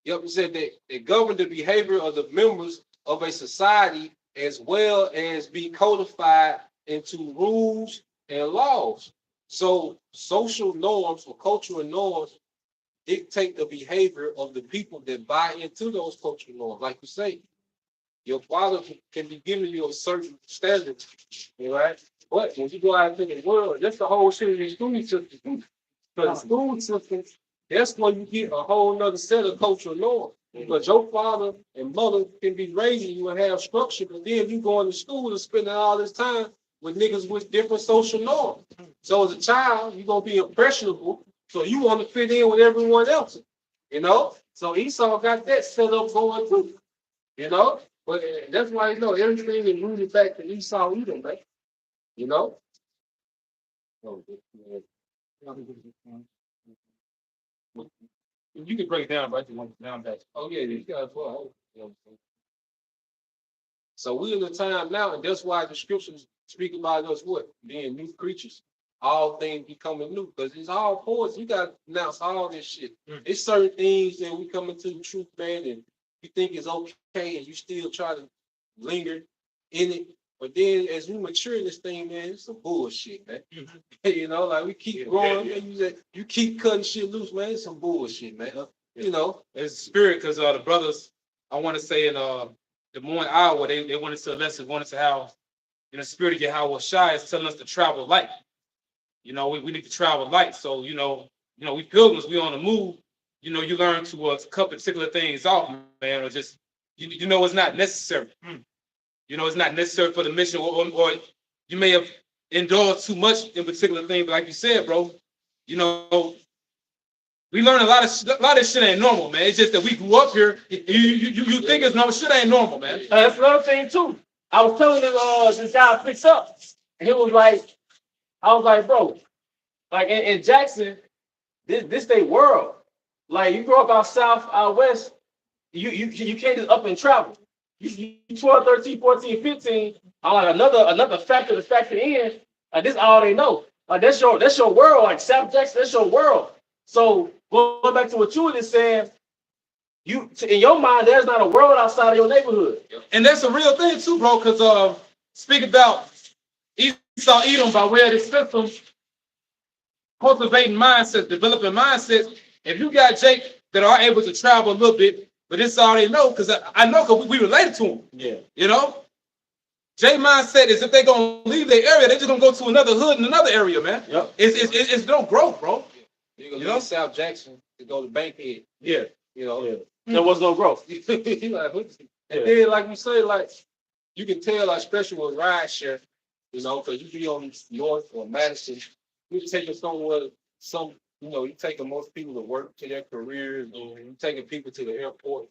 It said that they govern the behavior of the members of a society as well as be codified into rules and laws. So social norms or cultural norms dictate the behavior of the people that buy into those cultural norms. Like you say, your father can be giving you a certain standard, right? But when you go out into the world, that's the whole shit of the school system. Because the school system, that's where you get a whole nother set of cultural norms. Because your father and mother can be raising you and have structure, but then you going to school and spending all this time with niggas with different social norms. So as a child, you're gonna be impressionable. So you want to fit in with everyone else, So Esau got that set up going too, But that's why everything is rooted back to Esau Edom, man. You can break it down, but I just want it down back. Oh yeah, these guys well. So we're in a time now, and that's why the scriptures speak about us what? Being new creatures. All things becoming new. Because it's all poison. You gotta announce all this shit. It's certain things that we come into the truth, man, and you think it's okay, and you still try to linger in it. But then as we mature in this thing, man, it's some bullshit, man. Like we keep growing, man, you keep cutting shit loose, man. It's some bullshit, man. It's spirit, because the brothers, I want to say in Des Moines, Iowa, they wanted to lesson, wanted to have, the spirit of Yahweh Shai is telling us to travel light. We need to travel light. So, we pilgrims, we on the move. You learn to cut particular things off, man, or just, it's not necessary. It's not necessary for the mission, or you may have indulged too much in particular things. But like you said, bro, we learn a lot of shit ain't normal, man. It's just that we grew up here. You think it's normal. Shit ain't normal, man. That's another thing too. I was telling him this guy picks up, and he was like, I was like, bro, like in Jackson, this they world. Like you grow up out south, out west, you can't just up and travel. You 12, 13, 14, 15, I'm like another factor to factor in. Like this all they know. Like that's your world. Like South Jackson, that's your world. So going back to what you were just saying, in your mind, there's not a world outside of your neighborhood. And that's a real thing too, bro, because speak about Esau Edom by way of this system, cultivating mindsets, developing mindsets. If you got Jake that are able to travel a little bit, but this all they know, because I know because we related to him. Yeah. Jay mindset is if they're gonna leave their area, they're just gonna go to another hood in another area, man. Yep. It's no growth, bro. You're gonna leave South Jackson to go to Bankhead. Yeah. Yeah. There was no growth. And then, like you say, like you can tell, like, especially with rideshare, because you be on North or Madison, you taking somewhere, you taking most people to work, to their careers, or you taking people to the airport.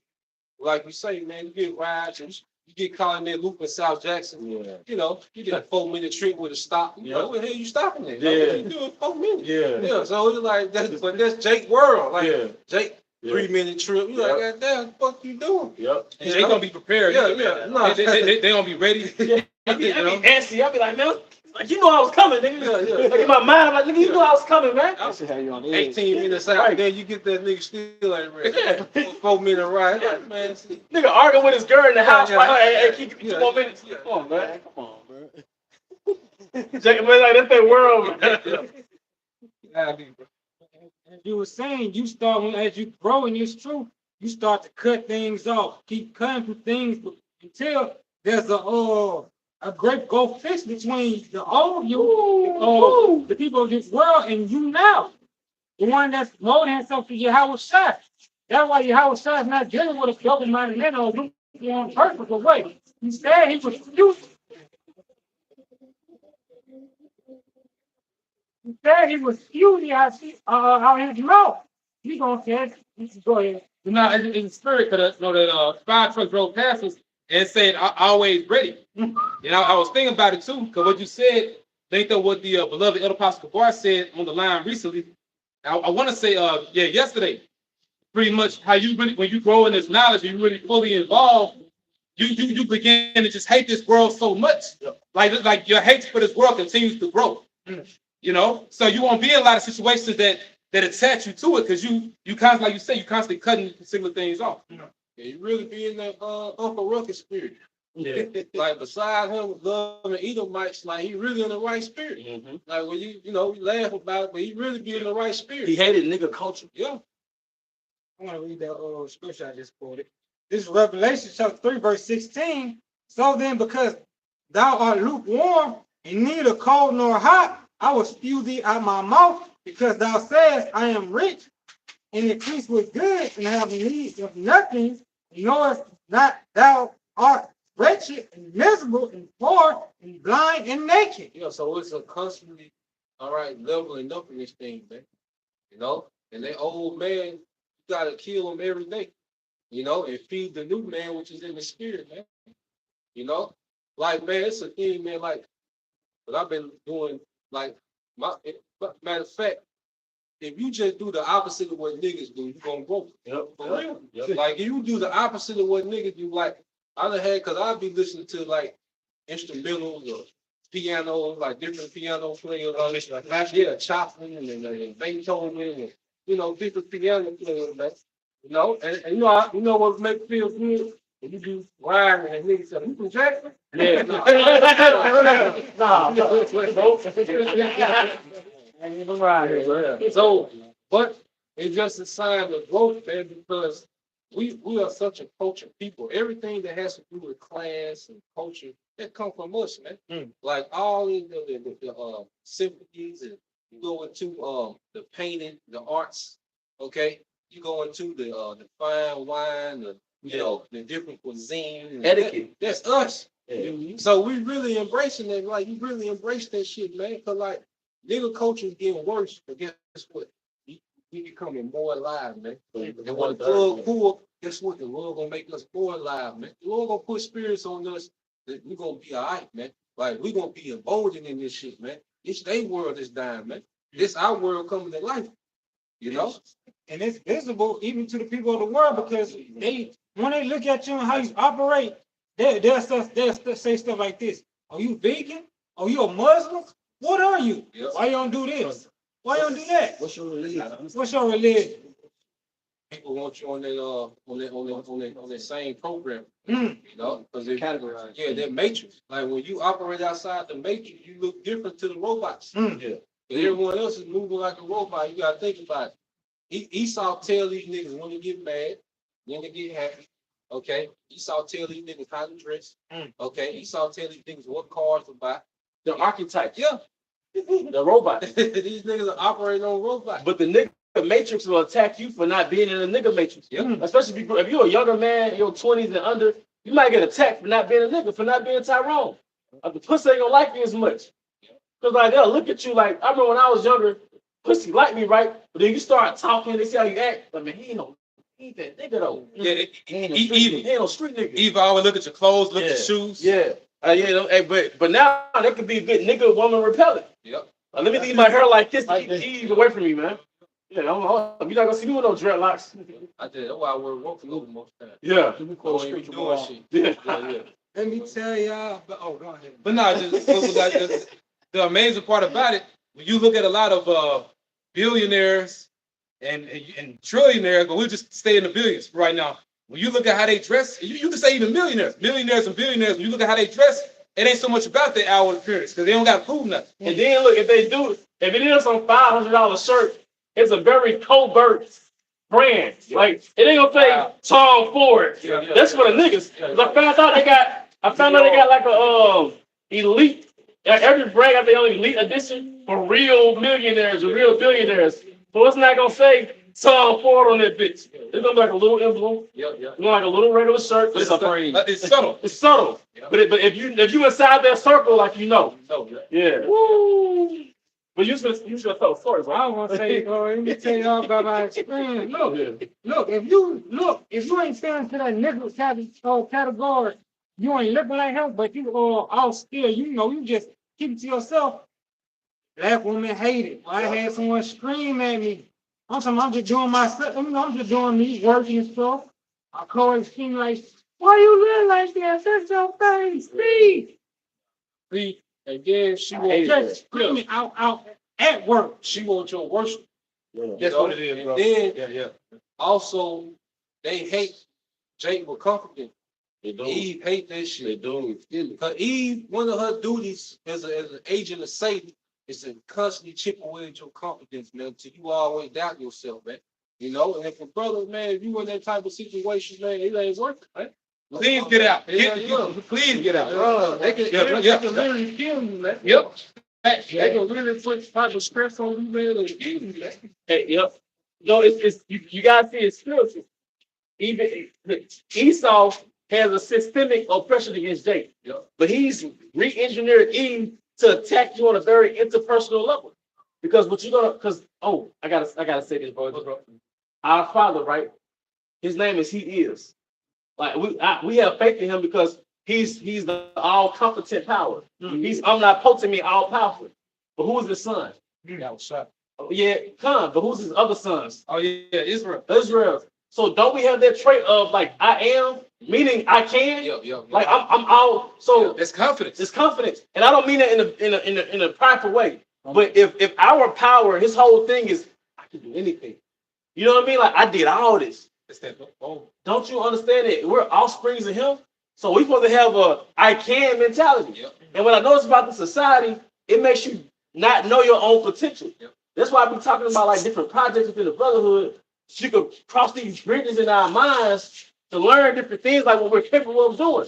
Like you say, man, you get rides, and you get caught in that loop in South Jackson. Yeah. You get a 4-minute trip with a stop. Where the hell you stopping at? Yeah. You doing 4 minutes. Yeah. So it's like that's Jake world. Like Yeah. Jake. Yeah. 3-minute trip. You like, God damn, what the fuck you doing? Yep. And they gonna be prepared. Yeah. No. They gonna be ready. I be antsy. I be like, man, like I was coming, nigga. Like in my mind, I'm like, nigga, you knew I was coming, man. I should have you on the edge. 18 minutes out there, you get that nigga still ain't ready. 4-minute ride. Like, man, see. Nigga arguing with his girl in the house. Yeah. Like, hey, keep 2 more minutes. Come on, man. Come on, bro. Jacob, man, like that's that world, man. Yeah, bro. As you were saying, you start as you grow in this truth, you start to cut things off, keep cutting through things until there's a great gulf fix between the old you, the people of this world, and you now, the one that's molding himself to Yahweh Shai. That's why Yahweh Shai is not dealing with a double-minded man or on purpose or way. Instead, he was used. Instead, he was using out his mouth. He gonna say, go ahead. You know, in the spirit, because that fire truck drove past us and said, always ready. You know, I was thinking about it too, because what you said, think of what the beloved Elder Apostle Kabar said on the line recently. I want to say, yesterday, pretty much how you really, when you grow in this knowledge, you really fully involved, you begin to just hate this world so much. Like your hate for this world continues to grow. You know, so you won't be in a lot of situations that attach you to it, because you constantly, like you say, you constantly cutting particular things off. Yeah, you really be in that Uncle Ruckus spirit. Yeah. Like beside him, loving Edomites, like he really in the right spirit. Mm-hmm. Like when you we laugh about it, but he really be in the right spirit. He hated nigga culture. Yeah. I want to read that scripture I just quoted. This is Revelation chapter 3, verse 16. So then, because thou art lukewarm and neither cold nor hot, I will spew thee out my mouth, because thou sayest, I am rich and increase with goods and have need of nothing, knowest not thou art wretched and miserable and poor and blind and naked. Yeah, so it's a constantly, all right, leveling up in this thing, man. You know, and that old man, you gotta kill him every day, and feed the new man, which is in the spirit, man. You know, like, man, it's a thing, man, like, but I've been doing, like, matter of fact, if you just do the opposite of what niggas do, you're gonna grow. Yep. For real. Yep. Like, if you do the opposite of what niggas do, like, I done had, because I'd be listening to, like, instrumentals or pianos, like different piano players on this, like, Chopin and Beethoven, and, different piano players, man. And you know what makes me feel good? When you do rhyming and niggas say, you from Jackson? Yeah. So, but it's just a sign of growth, man, because we are such a culture people. Everything that has to do with class and culture, that come from us, man. Like all of the symphonies, and you go into the painting, the arts, okay? You go into the fine wine, the different cuisine. Etiquette. That's us. Yeah. So we really embracing that, like you really embrace that shit, man. Cause like nigga culture is getting worse, but guess what? We becoming more alive, man. And when the plug pull, guess what? The Lord gonna make us more alive, man. The Lord gonna put spirits on us that we gonna be all right, man. Like we gonna be emboldened in this shit, man. It's their world is dying, man. It's our world coming to life. And it's visible even to the people of the world, because when they look at you and how you operate, they'll say stuff like this. Are you vegan? Are you a Muslim? What are you? Yep. Why you don't do this? Why you don't do that? What's your religion? What's your religion? People want you on that same program, Mm. because they Categorized. yeah, that matrix. Like when you operate outside the matrix, you look different to the robots. Mm. Yeah. But everyone else is moving like a robot. You gotta think about it. Esau tell these niggas when they get mad, when they get happy. Okay. Esau tell these niggas how to dress. Okay. Esau tell these niggas what cars to buy. The archetypes. Yeah. The robot. These niggas are operating on robots. But the nigga matrix will attack you for not being in the nigga matrix. Yeah. Especially if you're a younger man, your 20s and under, you might get attacked for not being a nigga, for not being Tyrone. The pussy ain't gonna like you as much. Because like they'll look at you like, I remember when I was younger, pussy liked me, right? But then you start talking, they see how you act. Like, man, he ain't that nigga though. Yeah, He ain't even no street nigga. Eve always look at your clothes, look at your shoes. Yeah. But now that could be a good nigga woman repellent. Yep. Let me leave my hair like this. Keep away from me, man. Yeah, you're not gonna see me with no dreadlocks. I did. That's why I wear rope for most times. Yeah. Doing shit. Yeah. Let me tell y'all. Go ahead. But no, just like the amazing part about it, when you look at a lot of billionaires and trillionaires, but we'll just stay in the billions right now. When you look at how they dress, you can say even millionaires and billionaires, when you look at how they dress, it ain't so much about the hour appearance because they don't got to prove nothing. And then look, if it is some $500 shirt, it's a very covert brand. Like it ain't gonna say Tom Ford. That's for the niggas. 'Cause I found out they got like a elite. Like every brand got their own elite edition for real millionaires or real billionaires. So it's not gonna say Tom Ford on that bitch. It's gonna be like a little emblem. It's like a little regular shirt. But It's subtle. it's subtle. But if you inside that circle, like you know. Yeah. Woo. But you should tell stories, I right? want to say, let me tell y'all about my experience. Look, if you ain't selling to that nigga category, you ain't looking like him, but you all still, you just keep it to yourself. Black women hate it. I had someone scream at me. I'm just doing myself, I'm just doing me, working and stuff. I call it scream like, why you look like that? That's your face, Steve. See, and then she Just wants screaming out at work. she wants your worship. That's what it is, bro. Then Yeah. also they hate Jake with confidence. They do. Eve hate that They shit. do. Cause Eve, one of her duties as an agent of Satan is to constantly chip away at your confidence, man, until you always doubt yourself, man. You know, and if a brother, man, if you in that type of situation, man, it ain't working, man. Please get out. Please get out. They can literally kill you, man. Yep. They can really put type of stress on you, man, and kill you, man. Hey, yep. No, it's you gotta see it spiritual. Even Esau has a systemic oppression against Jacob, but he's re-engineered Eve to attack you on a very interpersonal level. Because what you gonna? I gotta say this, bro. Our Father, right? His name is He Is. Like we have faith in Him because He's the all competent power. He's omnipotent, all powerful. But who is His son? Outside. Yeah, Khan. But who's His other sons? Oh yeah, Israel. Israel. So don't we have that trait of like I am, meaning I can? Like I'm all. So That's confidence. it's confidence, and I don't mean that in a prideful way. But if our power, His whole thing is I can do anything. You know what I mean? Like I did all this. It's that. Oh, Don't you understand it? We're offsprings of Him, so we're supposed to have a I can mentality. And what I notice about the society, it makes you not know your own potential. That's why I be talking about like different projects within the brotherhood. So you could cross these bridges in our minds to learn different things like what we're capable of doing.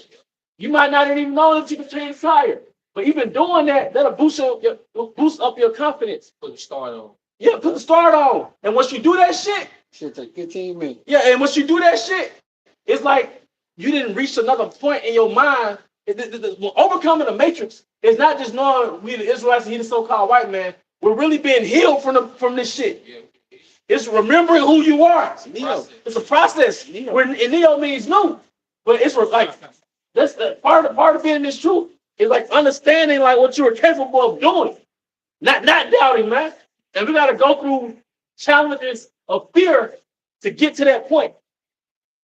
You might not even know that you can change tire, but even doing that, that'll boost up your confidence. Put the start on. Yeah, put the start on. And once you do that shit, Shit take 15 minutes. yeah, and once you do that shit, it's like you didn't reach another point in your mind. Overcoming the matrix is not just knowing we the Israelites and he the so-called white man. We're really being healed from this shit. It's remembering who you are. Neo. It's a process. And Neo means new, but it's like that's the part of being in this truth is like understanding like what you are capable of doing, not doubting, man. And we got to go through challenges of fear to get to that point.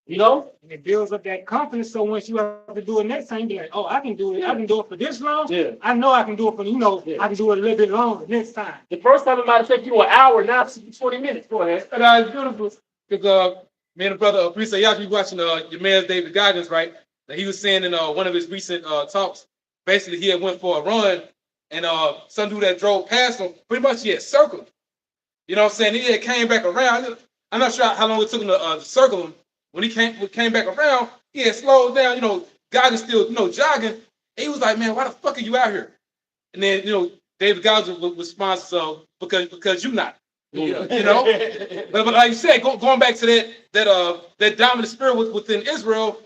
You know, And it builds up that confidence. So once you have to do it next time, you be like, oh, I can do it. I can do it for this long. Yeah. I know I can do it for, I can do it a little bit longer next time. the first time it might have taken you an hour, now it's 20 minutes. Go ahead. and it's beautiful because me and the brother Prisa Yaki watching your man's David Goggins, right? That he was saying in one of his recent talks, basically he had went for a run and some dude that drove past him, pretty much he had circled him. You know what I'm saying? He had came back around. I'm not sure how long it took him to circle him. When he came back around, he had slowed down. Goggins still, jogging. And he was like, man, why the fuck are you out here? And then, David Goggins responds, because you not. But like you said, going back to that dominant spirit within Israel,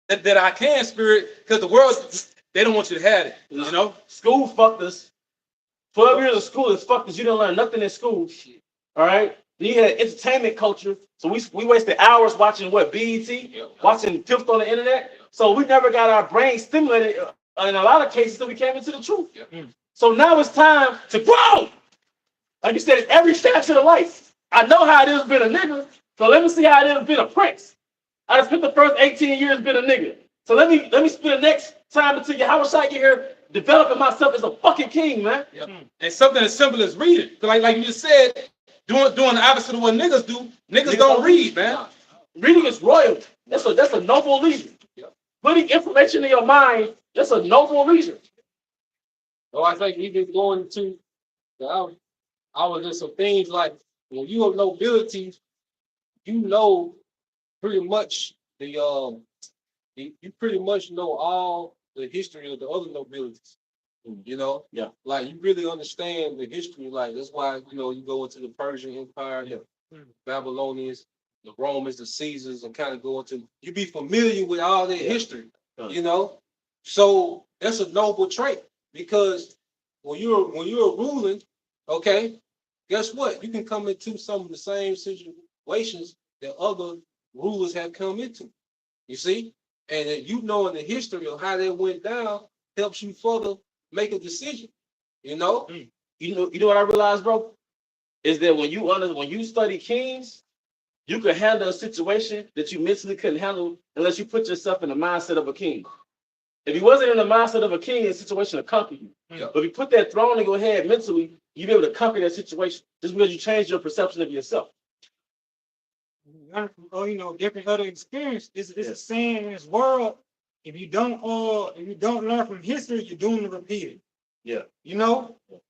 that I can spirit, because the world, they don't want you to have it, School fucked us. 12 years of school is fucked us. You didn't learn nothing in school. All right? Then you had entertainment culture. So we wasted hours watching BET, watching Fifth on the internet. So we never got our brain stimulated in a lot of cases until we came into the truth. So now it's time to grow. Like you said, it's every facet of life. I know how it is being a nigga, so let me see how it is being a prince. I spent the first 18 years being a nigga. So let me spend the next time until I get here developing myself as a fucking king, man. And something as simple as reading. Like you just said, doing the opposite of what niggas do. Niggas don't read, man. Reading is royalty. That's a noble leader. putting information in your mind, that's a noble reason. So I think even going to I was in some things like when you have nobility, you know pretty much you pretty much know all the history of the other nobilities. You know, Yeah. like you really understand the history. Like that's why you go into the Persian Empire, the Babylonians, the Romans, the Caesars, and kind of go into you be familiar with all their history. You know, so that's a noble trait because when you're ruling, okay, guess what? You can come into some of the same situations that other rulers have come into. You see, and then knowing the history of how that went down helps you further make a decision. You know, You know what I realized, bro? Is that when you study kings, you can handle a situation that you mentally couldn't handle unless you put yourself in the mindset of a king. If you wasn't in the mindset of a king, the situation would conquer you. Yeah. But if you put that throne in your head mentally, you'll be able to conquer that situation just because you change your perception of yourself. Learn from, different other experience. This is a saying in this world. If you don't learn from history, you're doomed to repeat it. Yeah.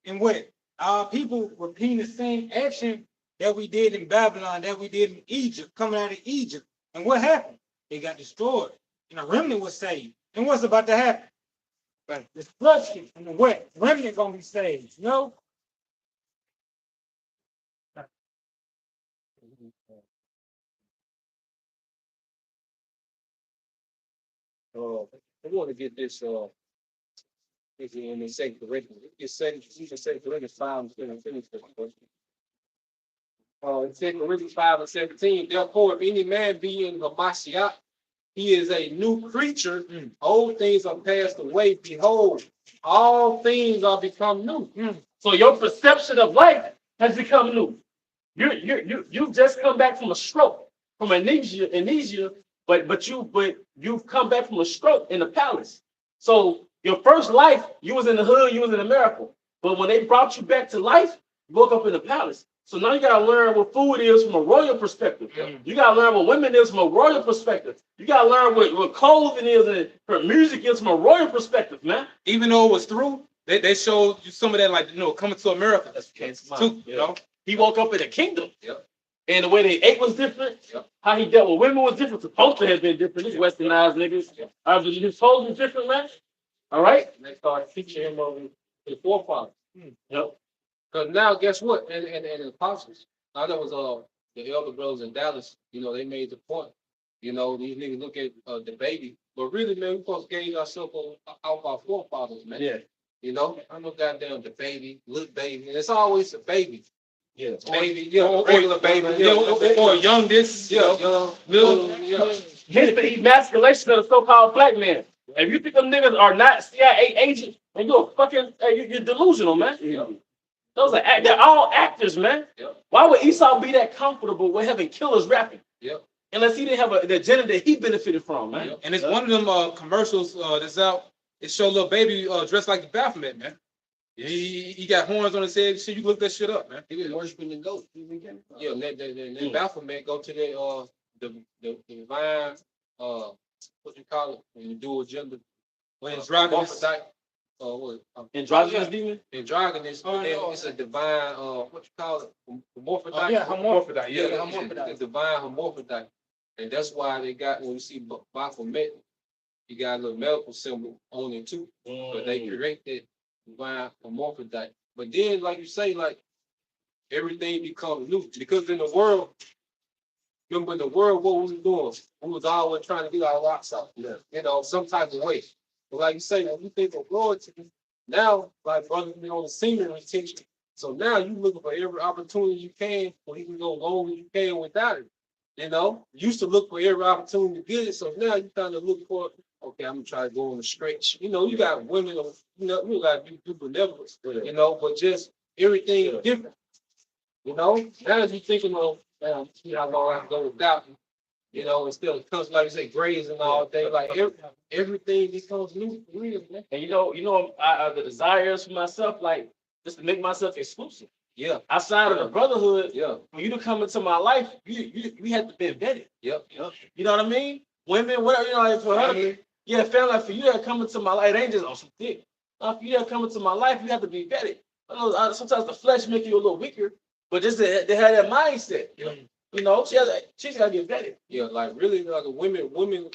And what our people repeating the same action that we did in Babylon, that we did in Egypt, coming out of Egypt. And what happened? They got destroyed. And a remnant was saved. And what's about to happen? Right. Destruction. And the what? Remnant gonna be saved. I want to get this. If you in the Second Corinthians, you can say Corinthians 5 and finish this question. In 2 Corinthians 5 and 17, therefore, if any man be in the Mashiach, he is a new creature. Old things are passed away. Behold, all things are become new. So your perception of life has become new. You've just come back from a stroke, from amnesia, but you've come back from a stroke in the palace. So your first life, you was in the hood, you was in America. But when they brought you back to life, you woke up in the palace. So now you gotta learn what food is from a royal perspective. You gotta learn what women is from a royal perspective. You gotta learn what clothing is and what music is from a royal perspective, man. Even though it was through, they showed you some of that, like coming to America. That's Too, He woke up in a kingdom. Yep. And the way they ate was different. Yep. How he dealt with women was different. Supposed to have been different. These westernized niggas. His clothes was different, man. All right? And they started teaching him over the forefathers. Yep. Because now, guess what? And the apostles, now that was the elder brothers in Dallas, they made the point. These niggas look at the baby, but really, man, we supposed to gauge ourselves off our forefathers, man. Yeah. I'm no goddamn the baby, little baby, and it's always a baby. Yeah. Baby, regular baby, or young this, little. Here's the emasculation of the so-called black man. If you think them niggas are not CIA agents, then you're delusional, man. They're all actors, man. Yep. Why would Esau be that comfortable with having killers rapping? Yep. Unless he didn't have an agenda that he benefited from, man. Yep. And it's one of them commercials that's out. It showed little baby dressed like the Baphomet, man. He got horns on his head. Shit, you look that shit up, man. He was worshiping the goat. Yeah, and Baphomet go to the divine what you call it when you do agenda. When it's androgynous. Androgynous demon? Androgynous, it's a divine what you call it? Hermaphrodite. Hermaphrodite. Yeah, the divine hermaphrodite. And that's why they got when you see Baphomet, you got a little medical symbol on it too. But they create that divine hermaphrodite. But then, like you say, like everything becomes new because in the world. Remember in the world, what was we doing? We was always trying to get our rocks out, some type of way. But like you say, when you think of loyalty, now, like brother, on the senior retention. So now you looking for every opportunity you can, or you can go long as you can without it. You used to look for every opportunity to get it. So now you kind of look for, okay, I'm gonna try to go on the stretch. You got women, you got to do benevolence, but just everything is different. Now as you thinking of, see how long I can go without instead of comes like you say, grades and all day, like everything becomes new, real, man. And the desires for myself, like just to make myself exclusive. Yeah. Outside of the brotherhood, Yeah. for you to come into my life, you have to be vetted. Yep. You know what I mean? Women, whatever, for her, Yeah, family, like for you to come into my life, it ain't just on some dick. For you to come into my life, you have to be vetted. I know sometimes the flesh make you a little weaker, but just they have that mindset. You know, she's gotta get vetted. Yeah, like really, like women,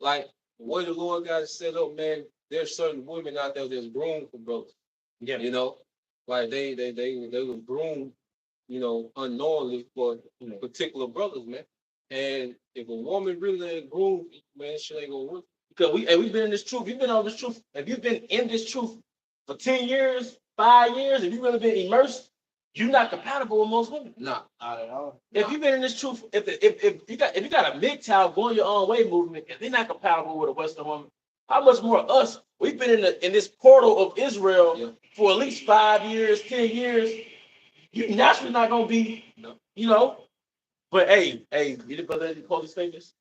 like the way the Lord got it set up, man. There's certain women out there that's groomed for brothers. Yeah. You know, like they were groomed, you know, unknowingly for particular brothers, man. And if a woman really ain't groomed, man, she ain't gonna work. Because we've been in this truth. You've been on this truth. If you've been in this truth for 10 years, 5 years, if you've really been immersed, you're not compatible with most women. Nah, not at all. If you've been in this truth, if you got a MGTOW going your own way movement, if they're not compatible with a Western woman, how much more us? We've been in this portal of Israel for at least 5 years, 10 years. You're naturally not gonna be, you know. But hey, you brother, any closing statements?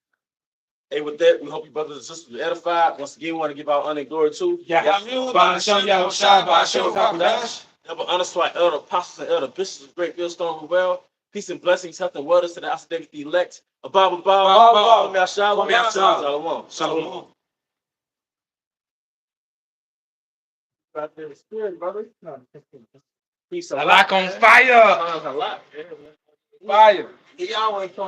Hey, with that, we hope you brothers and sisters are edified. Once again, we want to give our honor and glory to Ba'ashem Yahushua, Ba'ashem Kakadash. Double honor to our elder apostles and elder bishops of Great Millstone as well. Peace and blessings, health and wellness to the academic elect. Abba, Shalom. Shalom. Right there, spirit, brother. Peace. I like on fire. A lot. Fire. He always told me